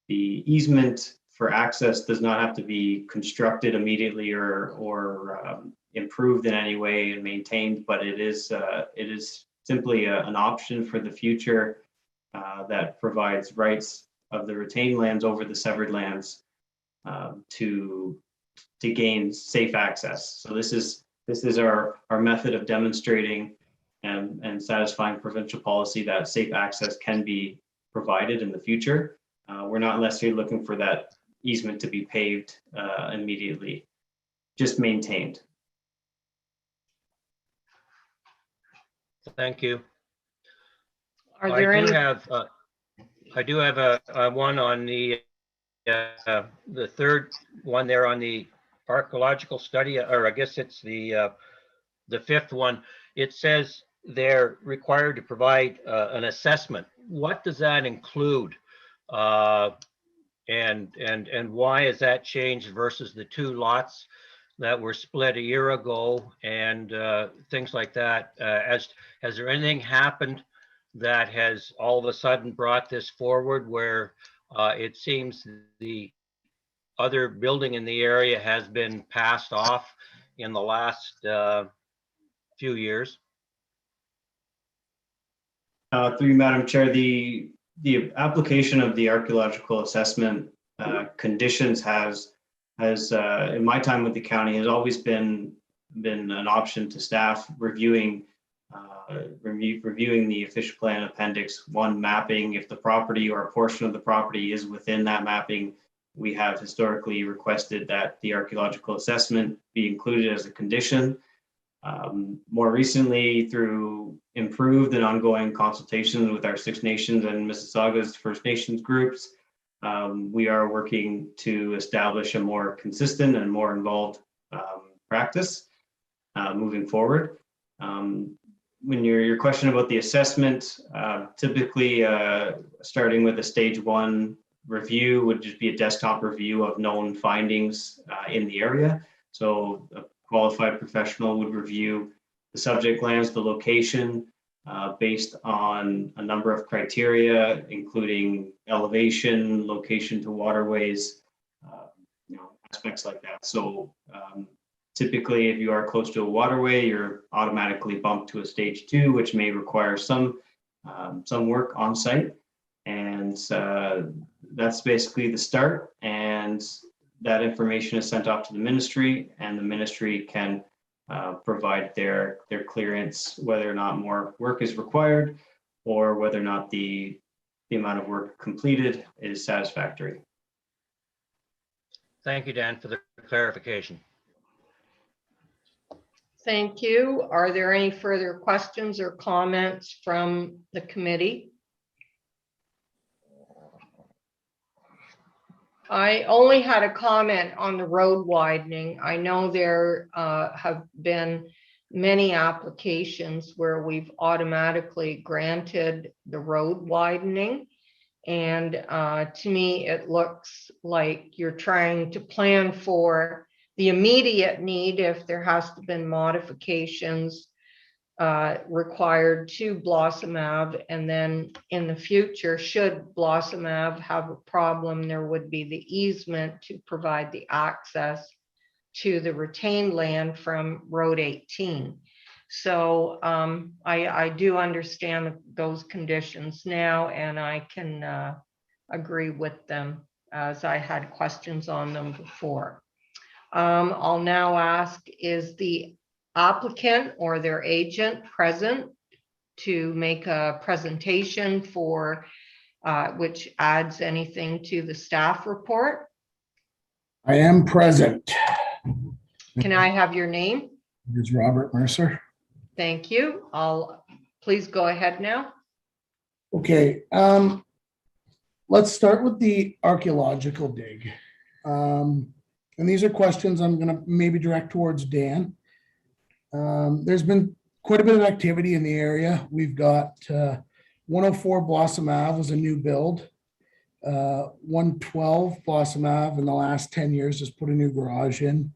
easement for access does not have to be constructed immediately or improved in any way and maintained, but it is simply an option for the future that provides rights of the retained lands over the severed lands to gain safe access. So this is our method of demonstrating and satisfying provincial policy that safe access can be provided in the future. We're not necessarily looking for that easement to be paved immediately, just maintained. Thank you. Are there any? I do have a one on the third one there on the archaeological study, or I guess it's the fifth one. It says they're required to provide an assessment. What does that include? And why is that changed versus the two lots that were split a year ago and things like that? Has there anything happened that has all of a sudden brought this forward where it seems the other building in the area has been passed off in the last few years? Through you, Madam Chair, the application of the archaeological assessment conditions has in my time with the county has always been an option to staff reviewing the official plan appendix 1 mapping. If the property or a portion of the property is within that mapping, we have historically requested that the archaeological assessment be included as a condition. More recently, through improved and ongoing consultation with our Six Nations and Mississauga's First Nations groups, we are working to establish a more consistent and more involved practice moving forward. When your question about the assessment, typically starting with a stage 1 review would just be a desktop review of known findings in the area. So a qualified professional would review the subject lands, the location, based on a number of criteria, including elevation, location to waterways, aspects like that. So typically, if you are close to a waterway, you're automatically bumped to a stage 2, which may require some work on site. And that's basically the start. And that information is sent off to the ministry, and the ministry can provide their clearance, whether or not more work is required or whether or not the amount of work completed is satisfactory. Thank you, Dan, for the clarification. Thank you. Are there any further questions or comments from the committee? I only had a comment on the road widening. I know there have been many applications where we've automatically granted the road widening. And to me, it looks like you're trying to plan for the immediate need if there has to be modifications required to Blossom Ave, and then in the future, should Blossom Ave have a problem, there would be the easement to provide the access to the retained land from Road 18. So I do understand those conditions now, and I can agree with them as I had questions on them before. I'll now ask, is the applicant or their agent present to make a presentation for which adds anything to the staff report? I am present. Can I have your name? Here's Robert Mercer. Thank you. Please go ahead now. Okay, let's start with the archaeological dig. And these are questions I'm gonna maybe direct towards Dan. There's been quite a bit of activity in the area. We've got 104 Blossom Ave was a new build. 112 Blossom Ave in the last 10 years has put a new garage in.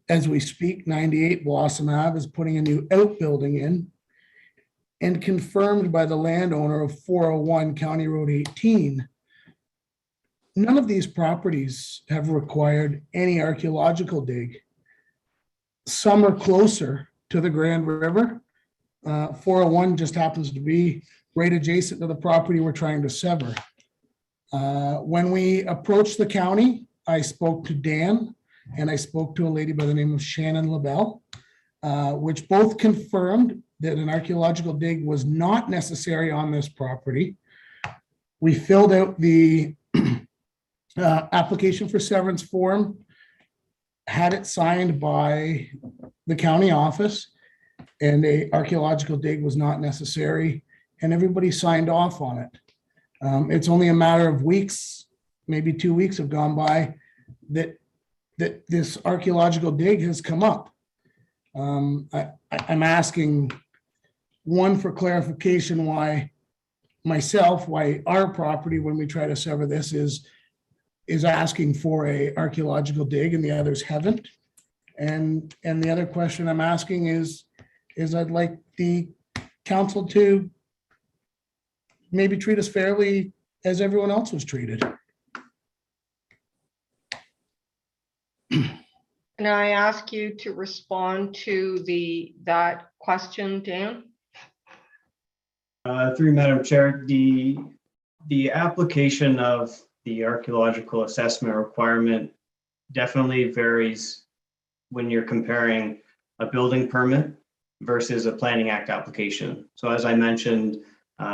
As we speak, 98 Blossom Ave is putting a new outbuilding in, and confirmed by the landowner of 401 County Road 18. None of these properties have required any archaeological dig. Some are closer to the Grand River. 401 just happens to be right adjacent to the property we're trying to sever. When we approached the county, I spoke to Dan and I spoke to a lady by the name of Shannon LaBelle, which both confirmed that an archaeological dig was not necessary on this property. We filled out the application for severance form, had it signed by the county office, and a archaeological dig was not necessary, and everybody signed off on it. It's only a matter of weeks, maybe 2 weeks have gone by, that this archaeological dig has come up. I'm asking one for clarification why our property, when we try to sever this, is asking for a archaeological dig and the others haven't. And the other question I'm asking is I'd like the council to maybe treat us fairly as everyone else was treated. Can I ask you to respond to that question, Dan? Through Madam Chair, the application of the archaeological assessment requirement definitely varies when you're comparing a building permit versus a Planning Act application. So as I mentioned,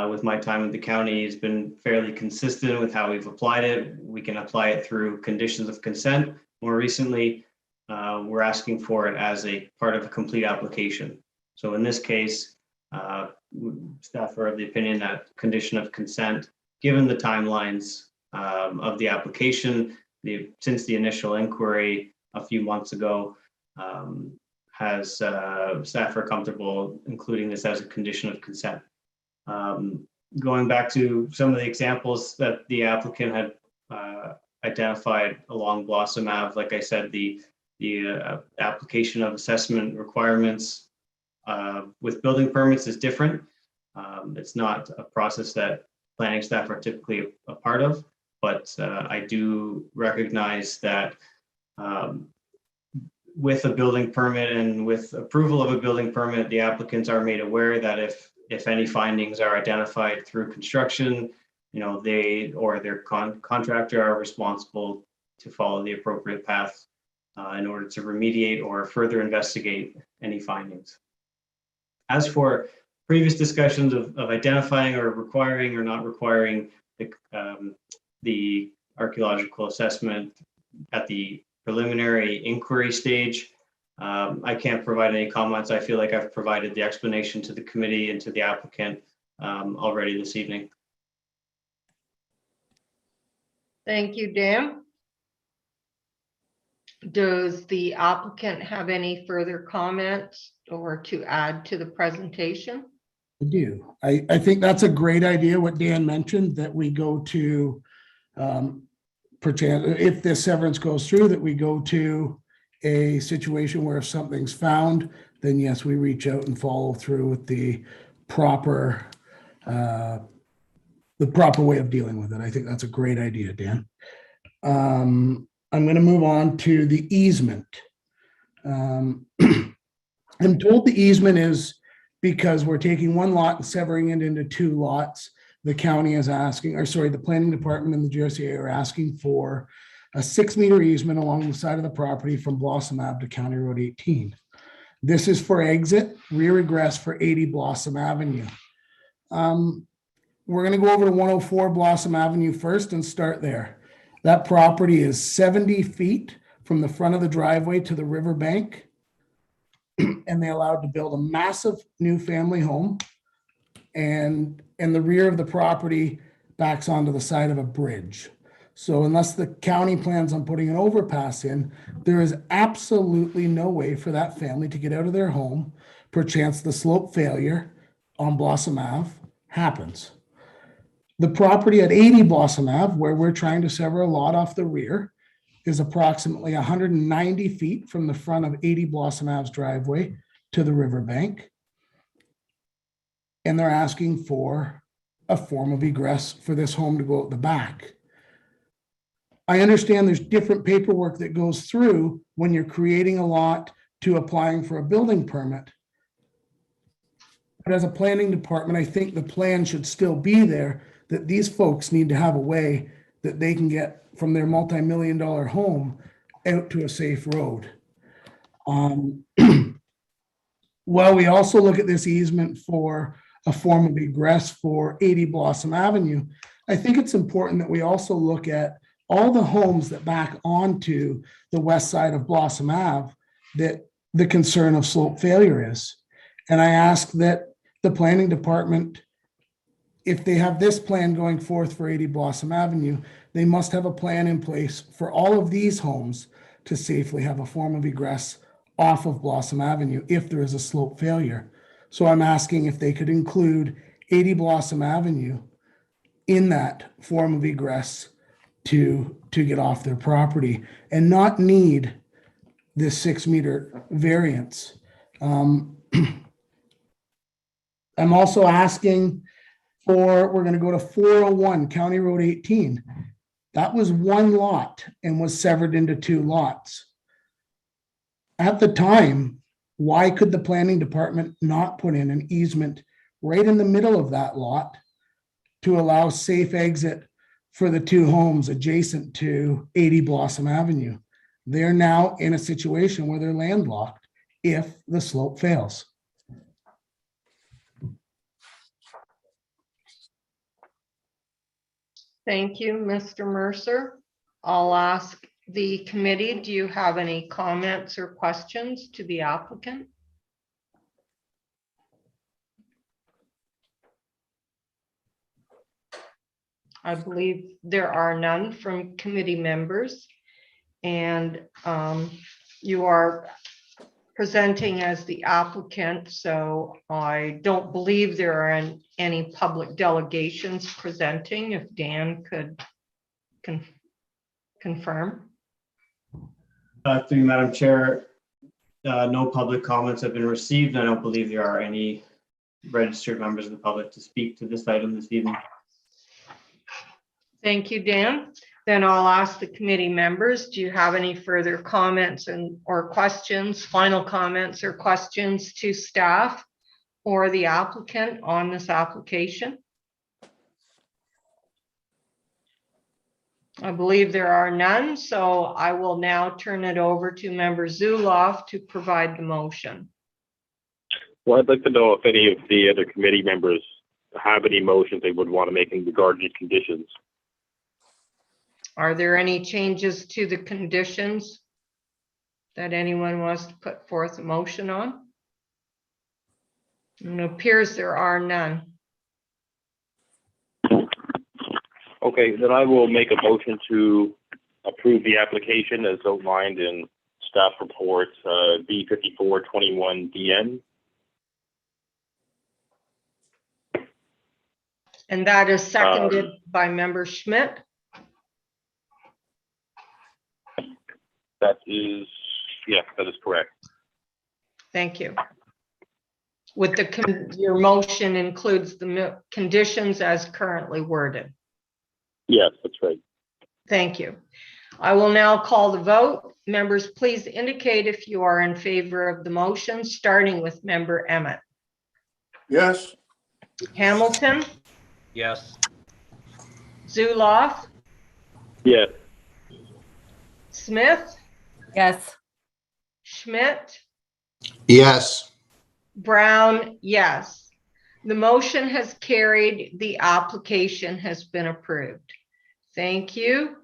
with my time with the county, it's been fairly consistent with how we've applied it. We can apply it through conditions of consent. More recently, we're asking for it as a part of a complete application. So in this case, staff are of the opinion that condition of consent, given the timelines of the application, since the initial inquiry a few months ago, has staff are comfortable including this as a condition of consent. Going back to some of the examples that the applicant had identified along Blossom Ave, like I said, the application of assessment requirements with building permits is different. It's not a process that planning staff are typically a part of, but I do recognize that with a building permit and with approval of a building permit, the applicants are made aware that if any findings are identified through construction, they or their contractor are responsible to follow the appropriate path in order to remediate or further investigate any findings. As for previous discussions of identifying or requiring or not requiring the archaeological assessment at the preliminary inquiry stage, I can't provide any comments. I feel like I've provided the explanation to the committee and to the applicant already this evening. Thank you, Dan. Does the applicant have any further comments or to add to the presentation? I do. I think that's a great idea, what Dan mentioned, that we go to, if this severance goes through, that we go to a situation where if something's found, then yes, we reach out and follow through with the proper way of dealing with it. I think that's a great idea, Dan. I'm going to move on to the easement. I'm told the easement is because we're taking one lot and severing it into two lots. The county is asking, or sorry, the planning department and the GRCA are asking for a 6-meter easement along the side of the property from Blossom Ave to County Road 18. This is for exit, rear egress for 80 Blossom Avenue. We're going to go over to 104 Blossom Avenue first and start there. That property is 70 feet from the front of the driveway to the riverbank. And they allowed to build a massive new family home. And the rear of the property backs onto the side of a bridge. So unless the county plans on putting an overpass in, there is absolutely no way for that family to get out of their home. Perchance the slope failure on Blossom Ave happens. The property at 80 Blossom Ave, where we're trying to sever a lot off the rear, is approximately 190 feet from the front of 80 Blossom Ave's driveway to the riverbank. And they're asking for a form of egress for this home to go out the back. I understand there's different paperwork that goes through when you're creating a lot to applying for a building permit. But as a planning department, I think the plan should still be there that these folks need to have a way that they can get from their multi-million-dollar home out to a safe road. While we also look at this easement for a form of egress for 80 Blossom Avenue, I think it's important that we also look at all the homes that back onto the west side of Blossom Ave that the concern of slope failure is. And I ask that the planning department, if they have this plan going forth for 80 Blossom Avenue, they must have a plan in place for all of these homes to safely have a form of egress off of Blossom Avenue if there is a slope failure. So I'm asking if they could include 80 Blossom Avenue in that form of egress to get off their property and not need this 6-meter variance. I'm also asking for, we're going to go to 401 County Road 18. That was one lot and was severed into two lots. At the time, why could the planning department not put in an easement right in the middle of that lot to allow safe exit for the two homes adjacent to 80 Blossom Avenue? They're now in a situation where they're landlocked if the slope fails. Thank you, Mr. Mercer. I'll ask the committee, do you have any comments or questions to the applicant? I believe there are none from committee members, and you are presenting as the applicant, so I don't believe there are any public delegations presenting. If Dan could confirm. Through you, Madam Chair, no public comments have been received. I don't believe there are any registered members of the public to speak to this item this evening. Thank you, Dan. Then I'll ask the committee members, do you have any further comments or questions, final comments or questions to staff or the applicant on this application? I believe there are none, so I will now turn it over to Member Zuloff to provide the motion. Well, I'd like to know if any of the other committee members have any motions they would want to make in regard to these conditions. Are there any changes to the conditions that anyone wants to put forth a motion on? It appears there are none. Okay, then I will make a motion to approve the application as outlined in staff reports B7421DN. And that is seconded by Member Schmidt. That is, yeah, that is correct. Thank you. With your motion includes the conditions as currently worded. Yes, that's right. Thank you. I will now call the vote. Members, please indicate if you are in favor of the motion, starting with member Emmett. Yes. Hamilton, Yes. Zuloff, Yes. Smith, Yes. Schmidt, Yes. Brown, yes. The motion has carried. The application has been approved. Thank you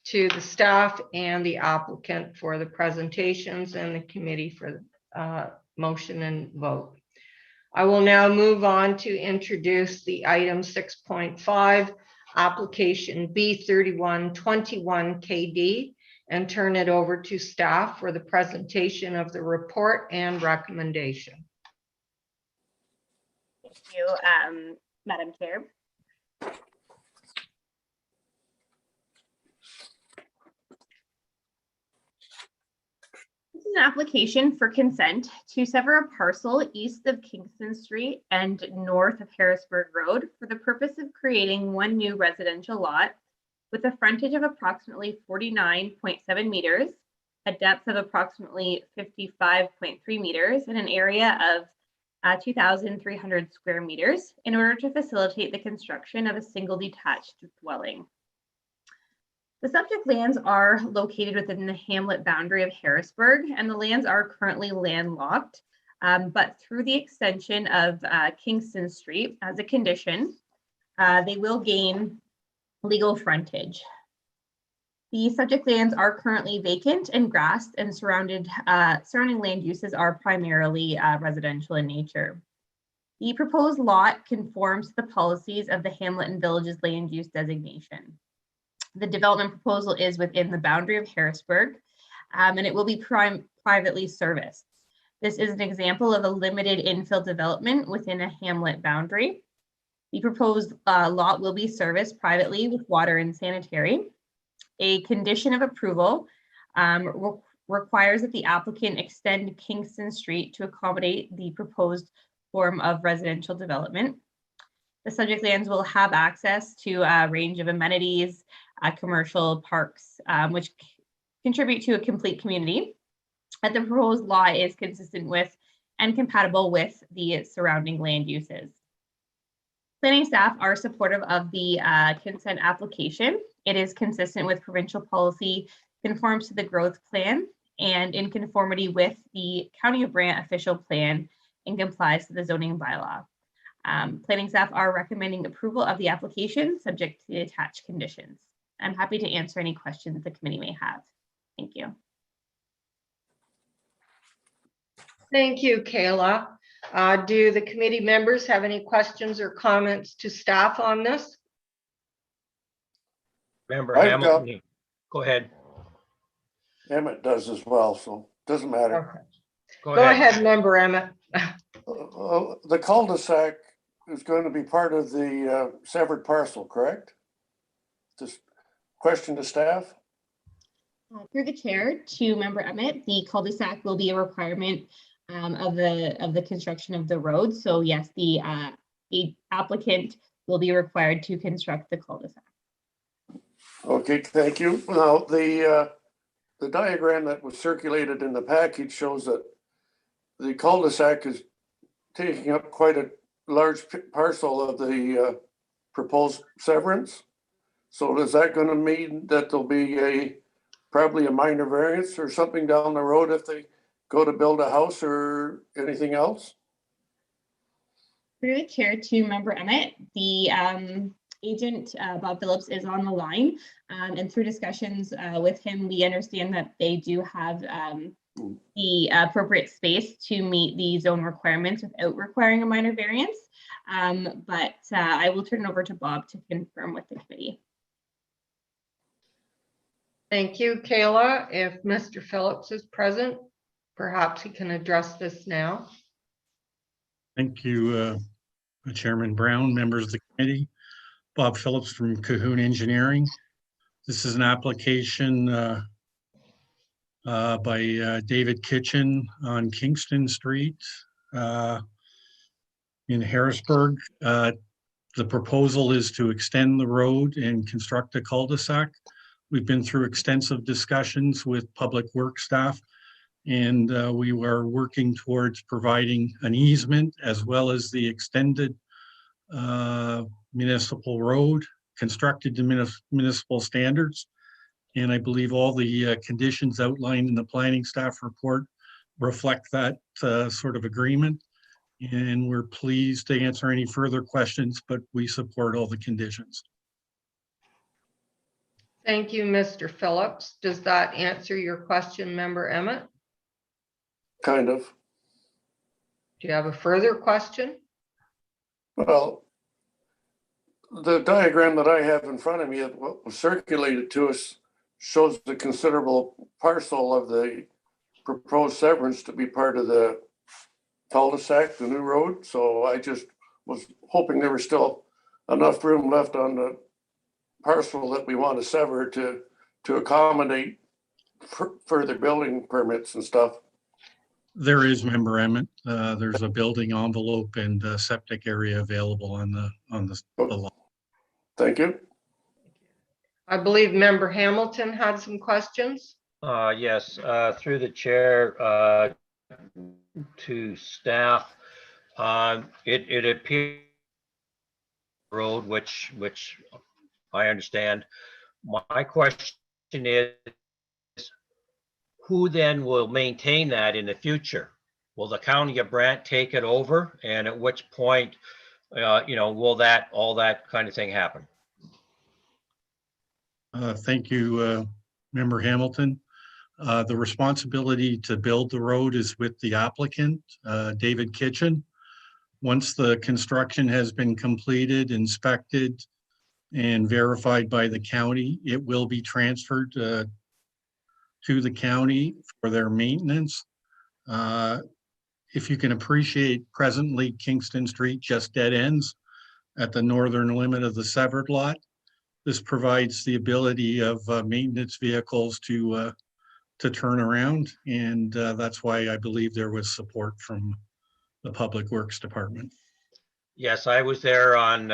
to the staff and the applicant for the presentations and the committee for the motion and vote. I will now move on to introduce the item 6.5, application B31 21 KD, and turn it over to staff for the presentation of the report and recommendation. Thank you, Madam Chair. This is an application for consent to sever a parcel east of Kingston Street and north of Harrisburg Road for the purpose of creating one new residential lot with a frontage of approximately 49.7 meters, a depth of approximately 55.3 meters, and an area of 2,300 square meters in order to facilitate the construction of a single detached dwelling. The subject lands are located within the hamlet boundary of Harrisburg, and the lands are currently landlocked, but through the extension of Kingston Street as a condition, they will gain legal frontage. The subject lands are currently vacant and grassed, and surrounding land uses are primarily residential in nature. The proposed lot conforms to the policies of the Hamlet and Villages land use designation. The development proposal is within the boundary of Harrisburg, and it will be privately serviced. This is an example of a limited infill development within a hamlet boundary. The proposed lot will be serviced privately with water and sanitary. A condition of approval requires that the applicant extend Kingston Street to accommodate the proposed form of residential development. The subject lands will have access to a range of amenities, commercial parks, which contribute to a complete community. But the proposed lot is consistent with and compatible with the surrounding land uses. Planning staff are supportive of the consent application. It is consistent with provincial policy, conforms to the growth plan, and in conformity with the County of Brant official plan, and complies to the zoning bylaw. Planning staff are recommending approval of the application subject to the attached conditions. I'm happy to answer any questions the committee may have. Thank you. Thank you, Kayla. Do the committee members have any questions or comments to staff on this? Member I've got- Hamilton, go ahead. Emmett does as well, so doesn't matter. Okay. Go ahead, member Emmett. The cul-de-sac is going to be part of the severed parcel, correct? Just question to staff. Through the chair to member Emmett, the cul-de-sac will be a requirement of the construction of the road. So yes, the applicant will be required to construct the cul-de-sac. Okay, thank you. Now, the diagram that was circulated in the package shows that the cul-de-sac is taking up quite a large parcel of the proposed severance. So is that going to mean that there'll be probably a minor variance or something down the road if they go to build a house or anything else? Through the chair to member Emmett, the agent Bob Phillips is on the line, and through discussions with him, we understand that they do have the appropriate space to meet the zone requirements without requiring a minor variance. But I will turn it over to Bob to confirm with the committee. Thank you, Kayla. If Mr. Phillips is present, perhaps he can address this now. Thank you, Chairman Brown, members of the committee. Bob Phillips from Cahoon Engineering. This is an application by David Kitchen on Kingston Street in Harrisburg. The proposal is to extend the road and construct a cul-de-sac. We've been through extensive discussions with public works staff, and we are working towards providing an easement as well as the extended municipal road constructed to municipal standards. And I believe all the conditions outlined in the planning staff report reflect that sort of agreement. And we're pleased to answer any further questions, but we support all the conditions. Thank you, Mr. Phillips. Does that answer your question, Member Emmett? Kind of. Do you have a further question? Well, the diagram that I have in front of me, what was circulated to us, shows the considerable parcel of the proposed Severance to be part of the cul-de-sac, the new road. So I just was hoping there was still enough room left on the parcel that we want to sever to accommodate further building permits and stuff. There is, Member Emmett. There's a building envelope and a septic area available on the lot. Thank you. I believe Member Hamilton had some questions. Yes, through the chair to staff. It appears road, which I understand. My question is, who then will maintain that in the future? Will the County of Brant take it over? And at which point, will all that kind of thing happen? Thank you, Member Hamilton. The responsibility to build the road is with the applicant, David Kitchen. Once the construction has been completed, inspected, and verified by the county, it will be transferred to the county for their maintenance. If you can appreciate, presently Kingston Street just dead ends at the northern limit of the severed lot. This provides the ability of maintenance vehicles to turn around, and that's why I believe there was support from the Public Works Department. Yes, I was there on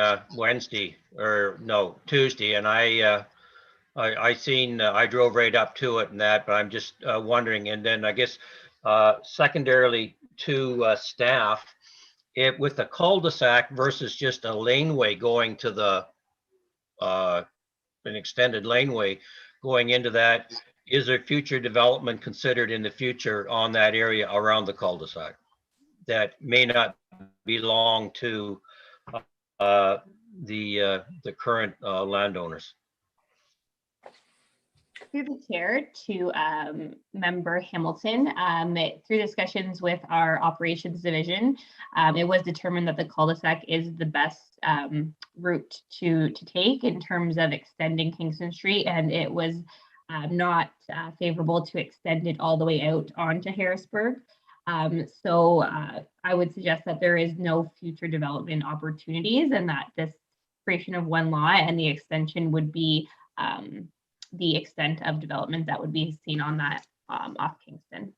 Tuesday, and I drove right up to it and that, but I'm just wondering. And then I guess secondarily to staff, with the cul-de-sac versus just a laneway going to the an extended laneway going into that, is there future development considered in the future on that area around the cul-de-sac that may not belong to the current landowners? Through the chair to Member Hamilton, through discussions with our operations division, it was determined that the cul-de-sac is the best route to take in terms of extending Kingston Street, and it was not favorable to extend it all the way out onto Harrisburg. So I would suggest that there is no future development opportunities, and that this creation of one lot and the extension would be the extent of development that would be seen on that off Kingston.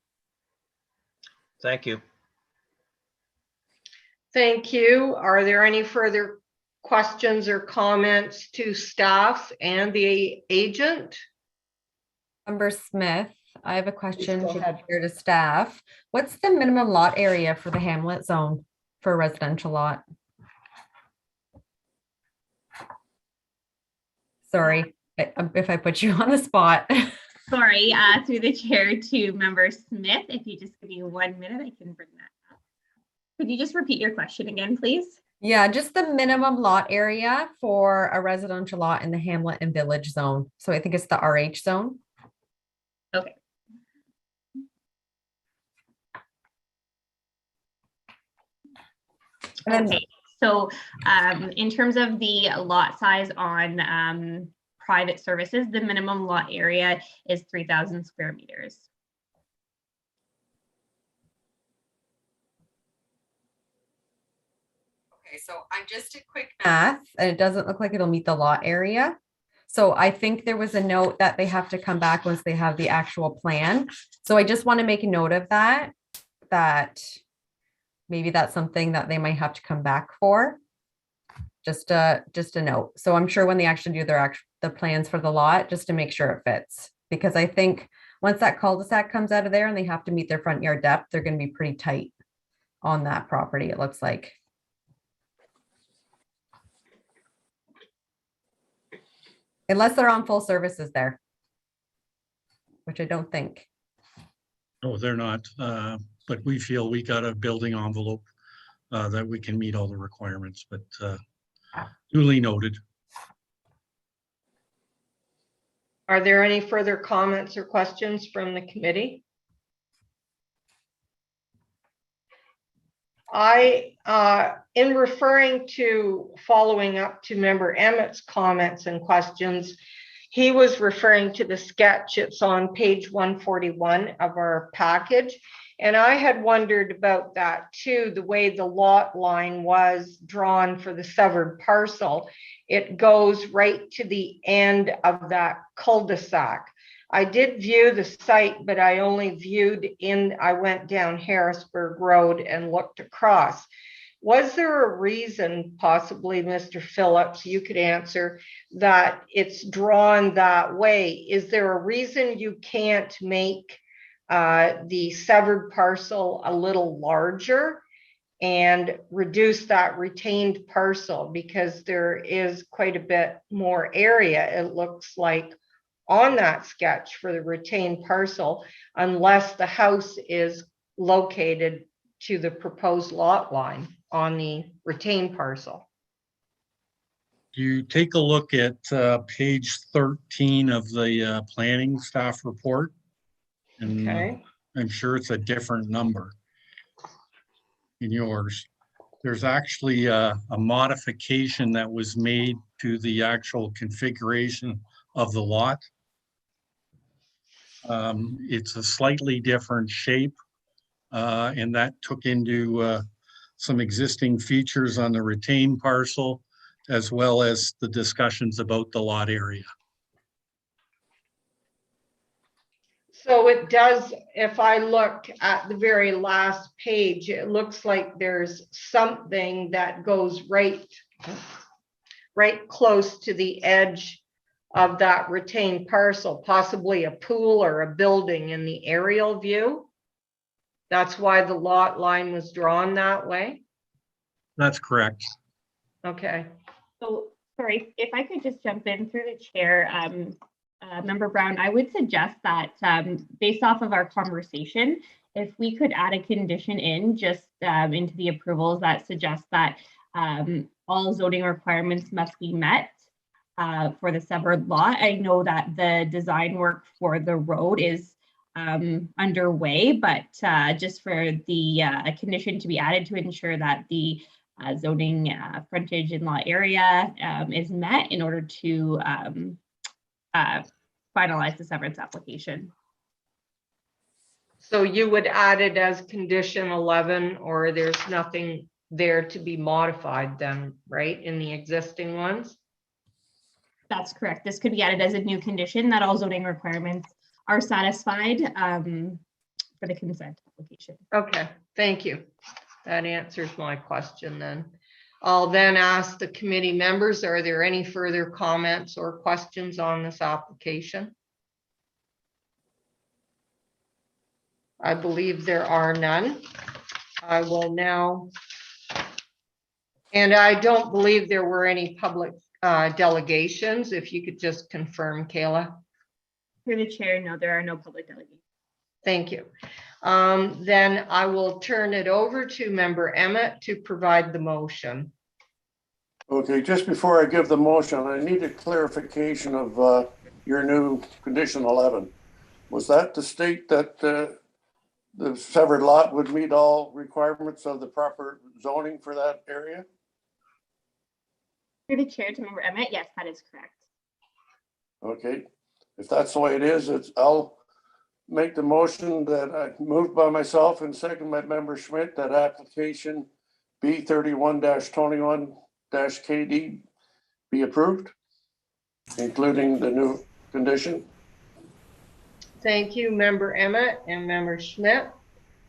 Thank you. Thank you. Are there any further questions or comments to staff and the agent? Member Smith, I have a question here to staff. What's the minimum lot area for the hamlet zone for a residential lot? Sorry if I put you on the spot. Sorry, through the chair to Member Smith, if you just give me 1 minute, I can bring that up. Could you just repeat your question again, please? Yeah, just the minimum lot area for a residential lot in the hamlet and village zone. So I think it's the RH zone. Okay. Okay, so in terms of the lot size on private services, the minimum lot area is 3,000 square meters. Okay, so I just did quick math and it doesn't look like it'll meet the lot area. So I think there was a note that they have to come back once they have the actual plan. So I just want to make a note of that maybe that's something that they might have to come back for. just a note. So I'm sure when they actually do the plans for the lot, just to make sure it fits. Because I think once that cul-de-sac comes out of there and they have to meet their front yard depth, they're going to be pretty tight on that property, it looks like. Unless they're on full services there, which I don't think. No, they're not, but we feel we got a building envelope that we can meet all the requirements, but duly noted. Are there any further comments or questions from the committee? In referring to following up to Member Emmett's comments and questions, he was referring to the sketch. It's on page 141 of our package. And I had wondered about that too, the way the lot line was drawn for the severed parcel. It goes right to the end of that cul-de-sac. I did view the site, but I only I went down Harrisburg Road and looked across. Was there a reason, possibly, Mr. Phillips, you could answer, that it's drawn that way? Is there a reason you can't make the severed parcel a little larger and reduce that retained parcel? Because there is quite a bit more area, it looks like, on that sketch for the retained parcel, unless the house is located to the proposed lot line on the retained parcel. You take a look at page 13 of the planning staff report. And Okay. I'm sure it's a different number in yours. There's actually a modification that was made to the actual configuration of the lot. It's a slightly different shape, and that took into some existing features on the retained parcel, as well as the discussions about the lot area. So it does, if I look at the very last page, it looks like there's something that goes right close to the edge of that retained parcel, possibly a pool or a building in the aerial view. That's why the lot line was drawn that way. That's correct. Okay. So, sorry, if I could just jump in through the chair, Member Brown, I would suggest that based off of our conversation, if we could add a condition in just into the approvals that suggests that all zoning requirements must be met for the severed lot. I know that the design work for the road is underway, but just for the condition to be added to ensure that the zoning frontage and lot area is met in order to finalize the severance application. So you would add it as condition 11, or there's nothing there to be modified then, right, in the existing ones? That's correct. This could be added as a new condition that all zoning requirements are satisfied for the consent application. Okay, thank you. That answers my question then. I'll then ask the committee members, are there any further comments or questions on this application? I believe there are none. I will now, and I don't believe there were any public delegations. If you could just confirm, Kayla. Through the chair, no, there are no public delegations. Thank you. Then I will turn it over to Member Emmett to provide the motion. Okay, just before I give the motion, I need a clarification of your new condition 11. Was that to state that the severed lot would meet all requirements of the proper zoning for that area? Through the chair to Member Emmett, yes, that is correct. Okay, if that's the way it is, I'll make the motion that I moved by myself and second by Member Schmidt that application B31-21-KD be approved, including the new condition. Thank you, Member Emmett and Member Schmidt.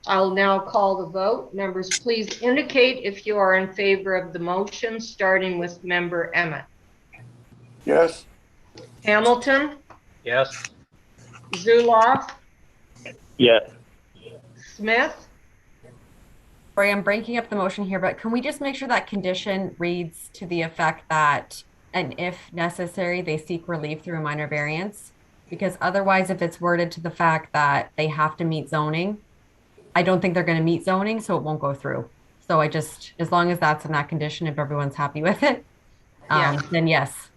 I'll now call the vote. Members, please indicate if you are in favor of the motion, starting with member Emmett. Yes. Hamilton, Yes. Zuloff, Yes. Smith, Sorry, I'm breaking up the motion here, but can we just make sure that condition reads to the effect that, and if necessary, they seek relief through a minor variance? Because otherwise, if it's worded to the fact that they have to meet zoning, I don't think they're going to meet zoning, so it won't go through. So I just, as long as that's in that condition, if everyone's happy with it, Yes. then yes.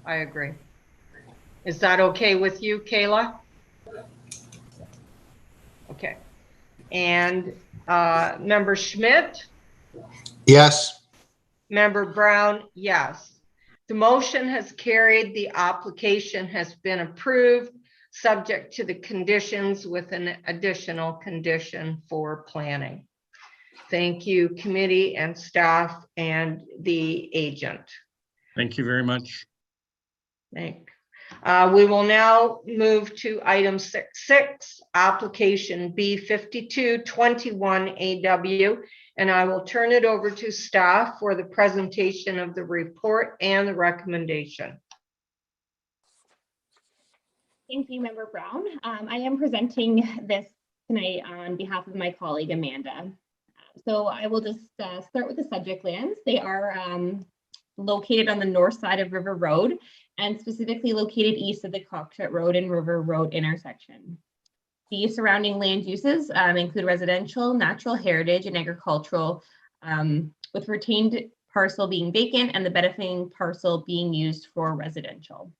I agree. Is that okay with you, Kayla? Okay. And member Schmidt, Yes. member Brown, yes. The motion has carried. The application has been approved, subject to the conditions with an additional condition for planning. Thank you, committee and staff and the agent. Thank you very much. We will now move to item 6.6, application B52 21AW, and I will turn it over to staff for the presentation of the report and the recommendation. Thank you, Member Brown. I am presenting this tonight on behalf of my colleague, Amanda. So I will just start with the subject lands. They are located on the north side of River Road and specifically located east of the Cockshut Road and River Road intersection. The surrounding land uses include residential, natural heritage, and agricultural, with retained parcel being vacant and the benefiting parcel being used for residential.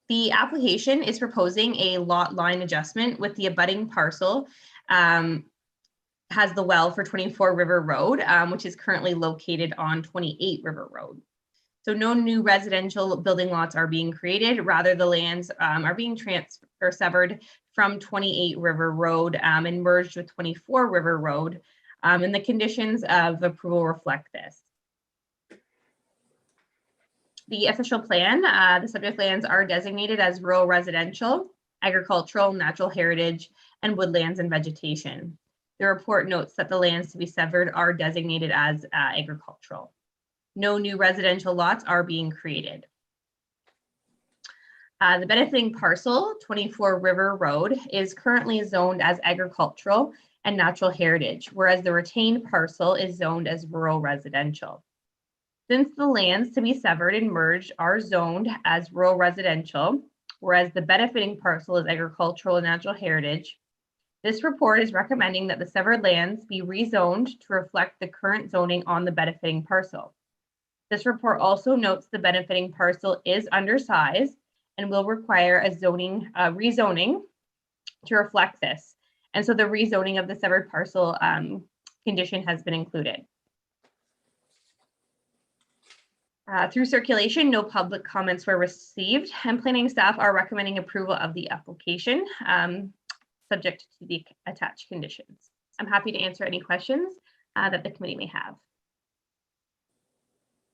The application is proposing a lot line adjustment with the abutting parcel has the well for 24 River Road, which is currently located on 28 River Road. So no new residential building lots are being created. Rather, the lands are being transferred or severed from 28 River Road and merged with 24 River Road. And the conditions of approval reflect this. The official plan, the subject lands are designated as rural residential, agricultural, natural heritage, and woodlands and vegetation. The report notes that the lands to be severed are designated as agricultural. No new residential lots are being created. The benefiting parcel, 24 River Road, is currently zoned as agricultural and natural heritage, whereas the retained parcel is zoned as rural residential. Since the lands to be severed and merged are zoned as rural residential, whereas the benefiting parcel is agricultural and natural heritage, this report is recommending that the severed lands be rezoned to reflect the current zoning on the benefiting parcel. This report also notes the benefiting parcel is undersized and will require a rezoning to reflect this. And so the rezoning of the severed parcel condition has been included. Through circulation, no public comments were received, and planning staff are recommending approval of the application, subject to the attached conditions. I'm happy to answer any questions that the committee may have.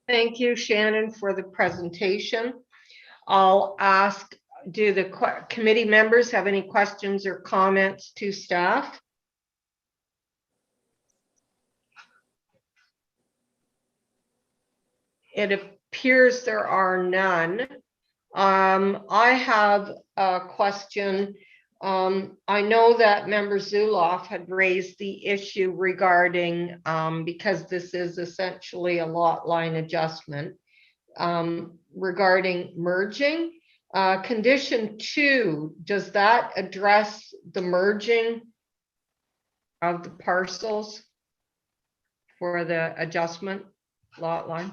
Thank you, Shannon, for the presentation. I'll ask, do the committee members have any questions or comments to staff? It appears there are none. I have a question. I know that member Zuloff had raised the issue regarding, because this is essentially a lot line adjustment, regarding merging. Condition 2, does that address the merging of the parcels for the adjustment lot line?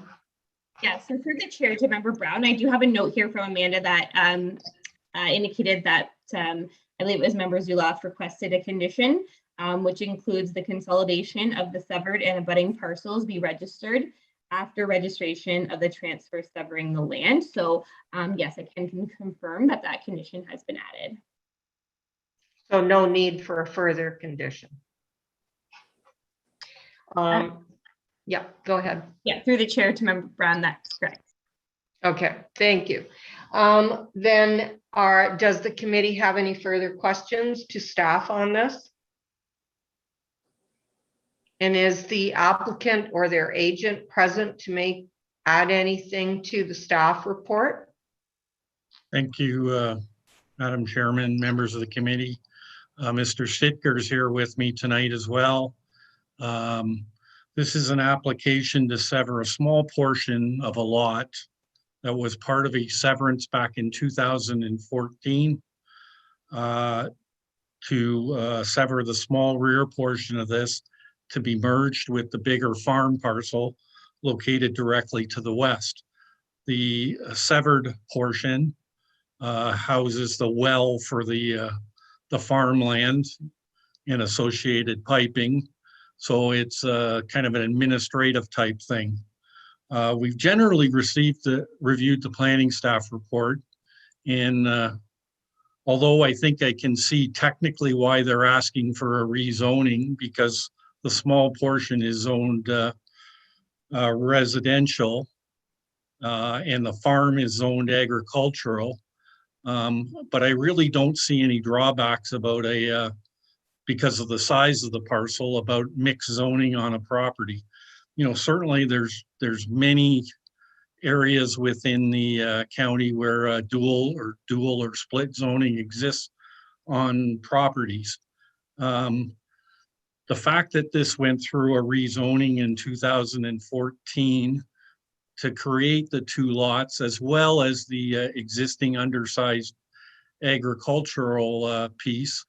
Yes, so through the chair to Member Brown, I do have a note here from Amanda that indicated that I believe it was Member Zuloff requested a condition, which includes the consolidation of the severed and abutting parcels be registered after registration of the transfer severing the land. So yes, I can confirm that that condition has been added. So no need for a further condition. Yeah, go ahead. Yeah, through the chair to Member Brown, that's correct. Okay, thank you. Then does the committee have any further questions to staff on this? And is the applicant or their agent present to add anything to the staff report? Thank you, Madam Chairman, members of the committee. Mr. Stitker is here with me tonight as well. This is an application to sever a small portion of a lot that was part of a severance back in 2014 to sever the small rear portion of this to be merged with the bigger farm parcel located directly to the west. The severed portion houses the well for the farmland and associated piping. So it's kind of an administrative type thing. We've generally reviewed the planning staff report, and although I think I can see technically why they're asking for a rezoning, because the small portion is zoned residential and the farm is zoned agricultural. But I really don't see any drawbacks about because of the size of the parcel, about mixed zoning on a property. You know, certainly there's many areas within the county where dual or split zoning exists on properties. The fact that this went through a rezoning in 2014 to create the two lots, as well as the existing undersized agricultural piece,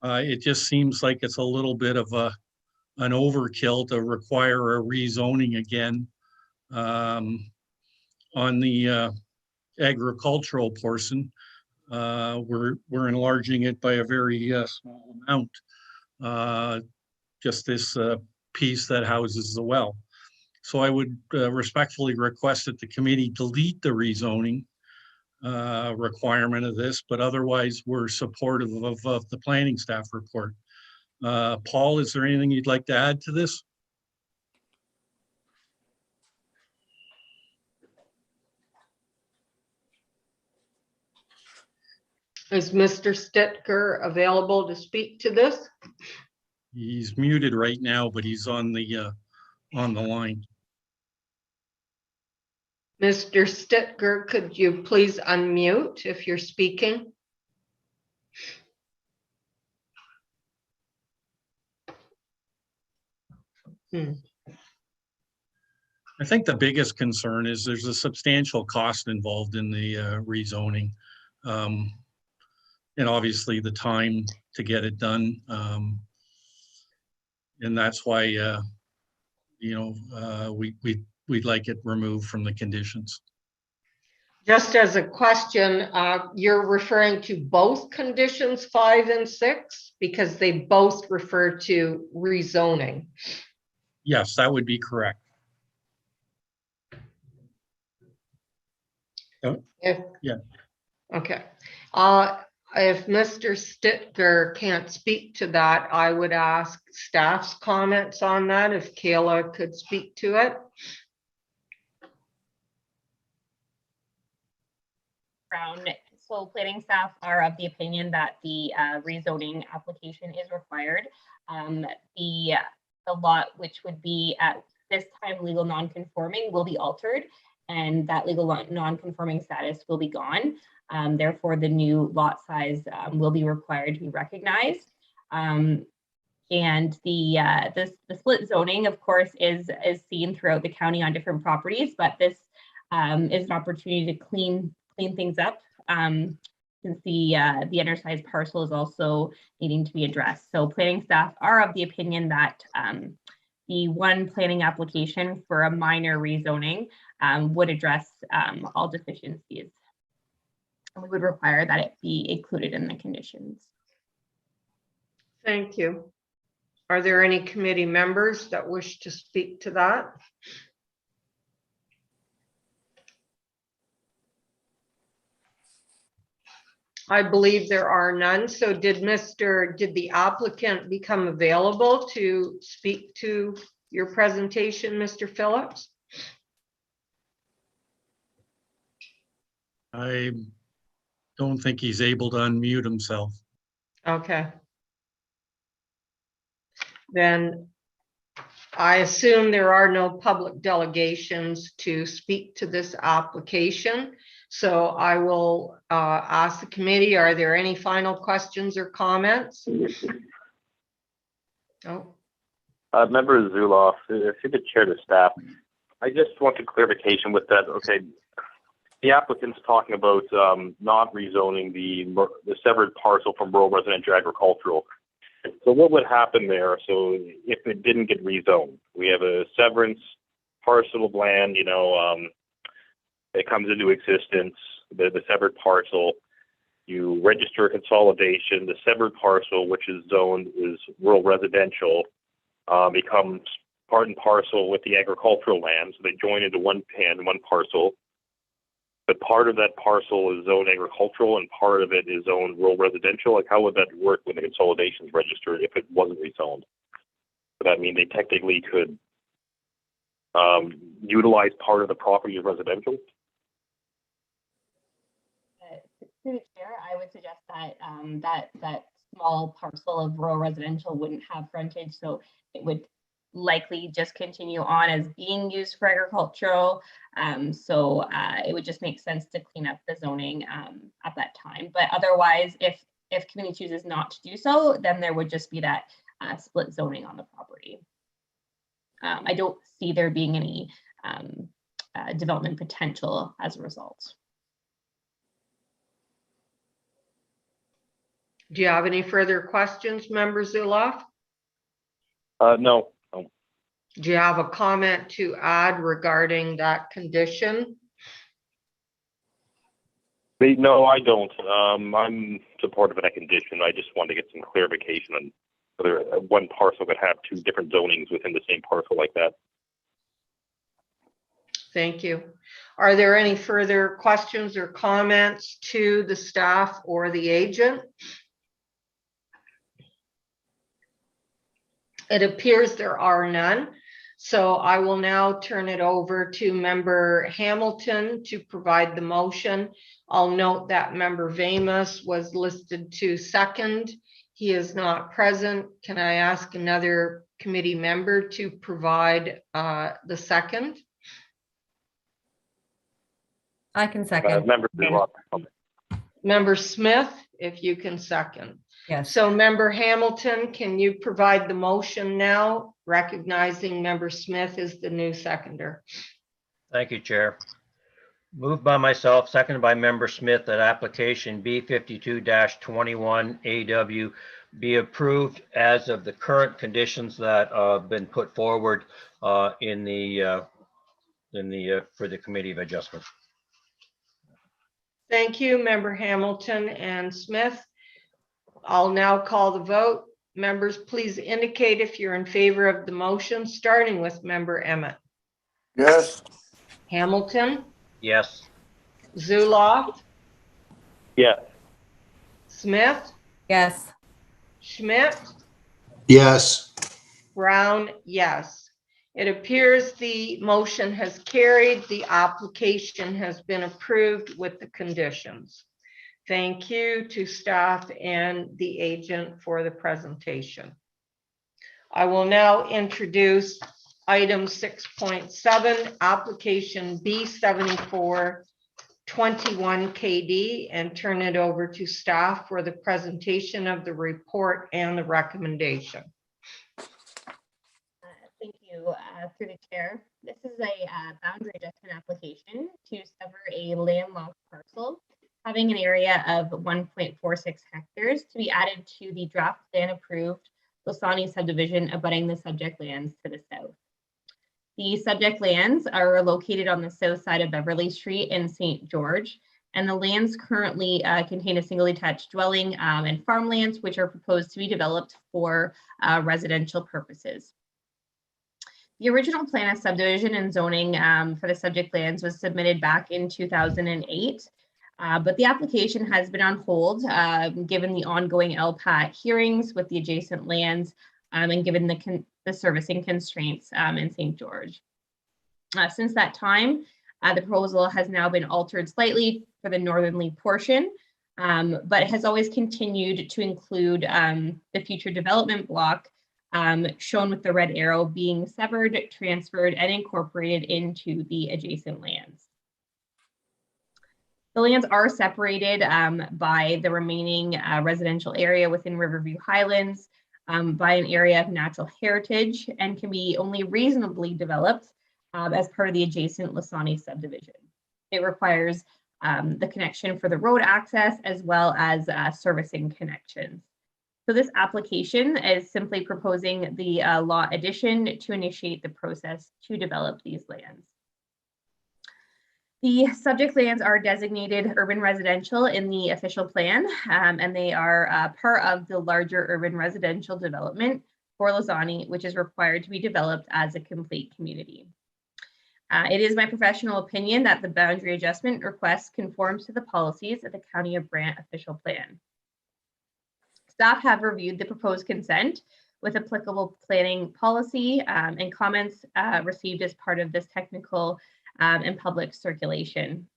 it just seems like it's a little bit of an overkill to require a rezoning again on the agricultural portion. We're enlarging it by a very small amount, just this piece that houses the well. So I would respectfully request that the committee delete the rezoning requirement of this, but otherwise we're supportive of the planning staff report. Paul, is there anything you'd like to add to this? Is Mr. Stitker available to speak to this? He's muted right now, but he's on the line. Mr. Stitker, could you please unmute if you're speaking? I think the biggest concern is there's a substantial cost involved in the rezoning. And obviously the time to get it done. And that's why, we'd like it removed from the conditions. Just as a question, you're referring to both conditions 5 and 6 because they both refer to rezoning. Yes, that would be correct. Yeah. Okay. If Mr. Stitker can't speak to that, I would ask staff's comments on that, if Kayla could speak to it. Brown. So planning staff are of the opinion that the rezoning application is required. The lot, which would be at this time legal non-conforming, will be altered, and that legal non-conforming status will be gone. Therefore, the new lot size will be required to be recognized. And the split zoning, of course, is seen throughout the county on different properties, but this is an opportunity to clean things up, since the undersized parcel is also needing to be addressed. So planning staff are of the opinion that the one planning application for a minor rezoning would address all deficiencies. And we would require that it be included in the conditions. Thank you. Are there any committee members that wish to speak to that? I believe there are none. So did the applicant become available to speak to your presentation, Mr. Phillips? I don't think he's able to unmute himself. Okay. Then I assume there are no public delegations to speak to this application. So I will ask the committee, are there any final questions or comments? Oh, Member Zuloff, through the chair to staff, I just wanted clarification with that. Okay, the applicant's talking about not rezoning the severed parcel from rural residential agricultural. So what would happen there? So if it didn't get rezoned, we have a severance parcel of land, you know, it comes into existence, the severed parcel, you register a consolidation, the severed parcel, which is zoned is rural residential, becomes part and parcel with the agricultural land. So they join into one parcel. But part of that parcel is zoned agricultural and part of it is zoned rural residential. Like, how would that work when the consolidation's registered if it wasn't rezoned? Would that mean they technically could utilize part of the property as residential? Through the chair, I would suggest that that small parcel of rural residential wouldn't have frontage, so it would likely just continue on as being used for agricultural. So it would just make sense to clean up the zoning at that time. But otherwise, if community chooses not to do so, then there would just be that split zoning on the property. I don't see there being any development potential as a result. do you have any further questions, Member Zuloff? No. Do you have a comment to add regarding that condition? No, I don't. I'm supportive of that condition. I just wanted to get some clarification on whether one parcel could have two different zonings within the same parcel like that. Thank you. Are there any further questions or comments to the staff or the agent? It appears there are none. So I will now turn it over to Member Hamilton to provide the motion. I'll note that Member Vamus was listed to second. He is not present. Can I ask another committee member to provide the second? I can second. Member Zuloff. Member Smith, if you can second. Yes. So Member Hamilton, can you provide the motion now, recognizing Member Smith is the new seconder? Thank you, Chair. Moved by myself, seconded by Member Smith, that application B52-21 AW be approved as of the current conditions that have been put forward for the Committee of Adjustment. Thank you, Member Hamilton and Smith. I'll now call the vote. Members, please indicate if you're in favor of the motion, starting with Member Emmett. Yes. Hamilton, Yes. Zuloff, Yeah. Smith, Yes. Schmidt, Yes. Brown, yes. It appears the motion has carried. The application has been approved with the conditions. Thank you to staff and the agent for the presentation. I will now introduce item 6.7, application B74 21 KD, and turn it over to staff for the presentation of the report and the recommendation. Thank you. Through the chair, this is a boundary adjustment application to sever a landlocked parcel having an area of 1.46 hectares to be added to the draft plan approved Losani subdivision abutting the subject lands to the south. The subject lands are located on the south side of Beverly Street in St. George, and the lands currently contain a single detached dwelling and farmlands, which are proposed to be developed for residential purposes. The original plan of subdivision and zoning for the subject lands was submitted back in 2008. But the application has been on hold given the ongoing LPAT hearings with the adjacent lands and given the servicing constraints in St. George. Since that time, The proposal has now been altered slightly for the northerly portion, but it has always continued to include the future development block shown with the red arrow being severed, transferred, and incorporated into the adjacent lands. The lands are separated by the remaining residential area within Riverview Highlands by an area of natural heritage and can be only reasonably developed as part of the adjacent Lasani subdivision. It requires the connection for the road access as well as servicing connections. So this application is simply proposing the lot addition to initiate the process to develop these lands. The subject lands are designated urban residential in the official plan, and they are part of the larger urban residential development for Lasani, which is required to be developed as a complete community. It is my professional opinion that the boundary adjustment request conforms to the policies of the County of Brant official plan. Staff have reviewed the proposed consent with applicable planning policy and comments received as part of this technical and public circulation.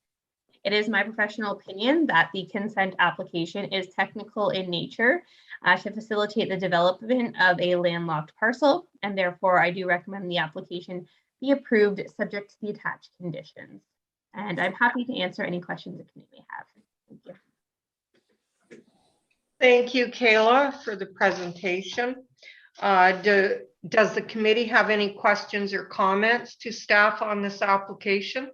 It is my professional opinion that the consent application is technical in nature to facilitate the development of a landlocked parcel, and therefore I do recommend the application be approved subject to the attached conditions. And I'm happy to answer any questions the committee may have. Thank you. Thank you, Kayla, for the presentation. Does the committee have any questions or comments to staff on this application?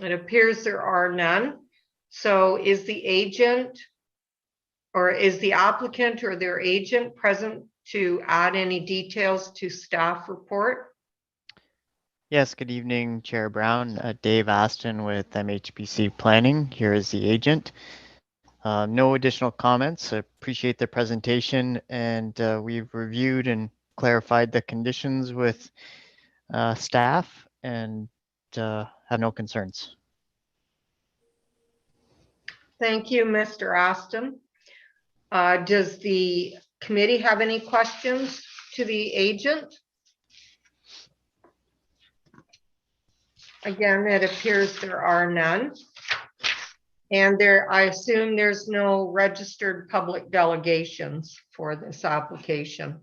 It appears there are none. So is the agent or is the applicant or their agent present to add any details to staff report? Yes, good evening, Chair Brown. Dave Aston with MHBC Planning. Here is the agent. No additional comments. I appreciate the presentation, and we've reviewed and clarified the conditions with staff and have no concerns. Thank you, Mr. Aston. Does the committee have any questions to the agent? Again, it appears there are none. And I assume there's no registered public delegations for this application.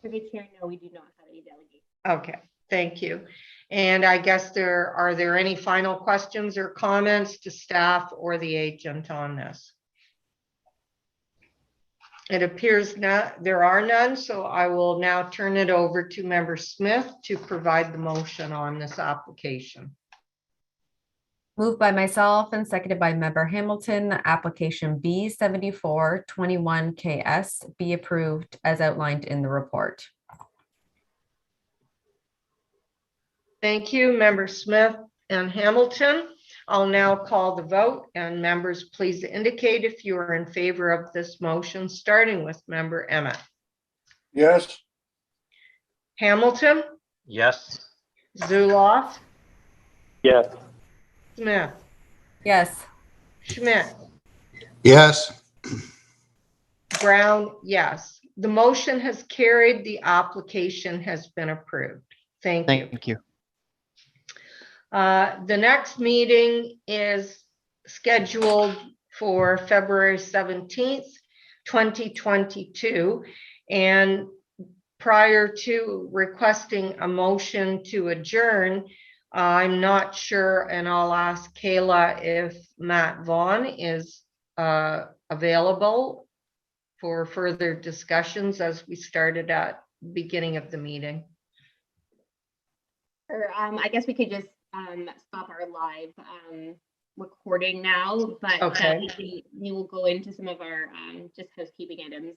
For the chair, no, we do not have any delegations. Okay, thank you. And I guess are there any final questions or comments to staff or the agent on this? It appears there are none, so I will now turn it over to Member Smith to provide the motion on this application. Moved by myself and seconded by Member Hamilton, the application B74 21KS be approved as outlined in the report. Thank you, Member Smith and Hamilton. I'll now call the vote, and members, please indicate if you are in favor of this motion, starting with Member Emmett. Yes. Hamilton, Yes. Zuloff, Yes. Smith, Yes. Schmidt, Yes. Brown, yes. The motion has carried. The application has been approved. Thank you. Thank you. The next meeting is scheduled for February 17th, 2022. And prior to requesting a motion to adjourn, I'm not sure, and I'll ask Kayla if Matt Vaughn is available for further discussions as we started at the beginning of the meeting. Or I guess we could just stop our live recording now, but Okay. we will go into some of our just housekeeping items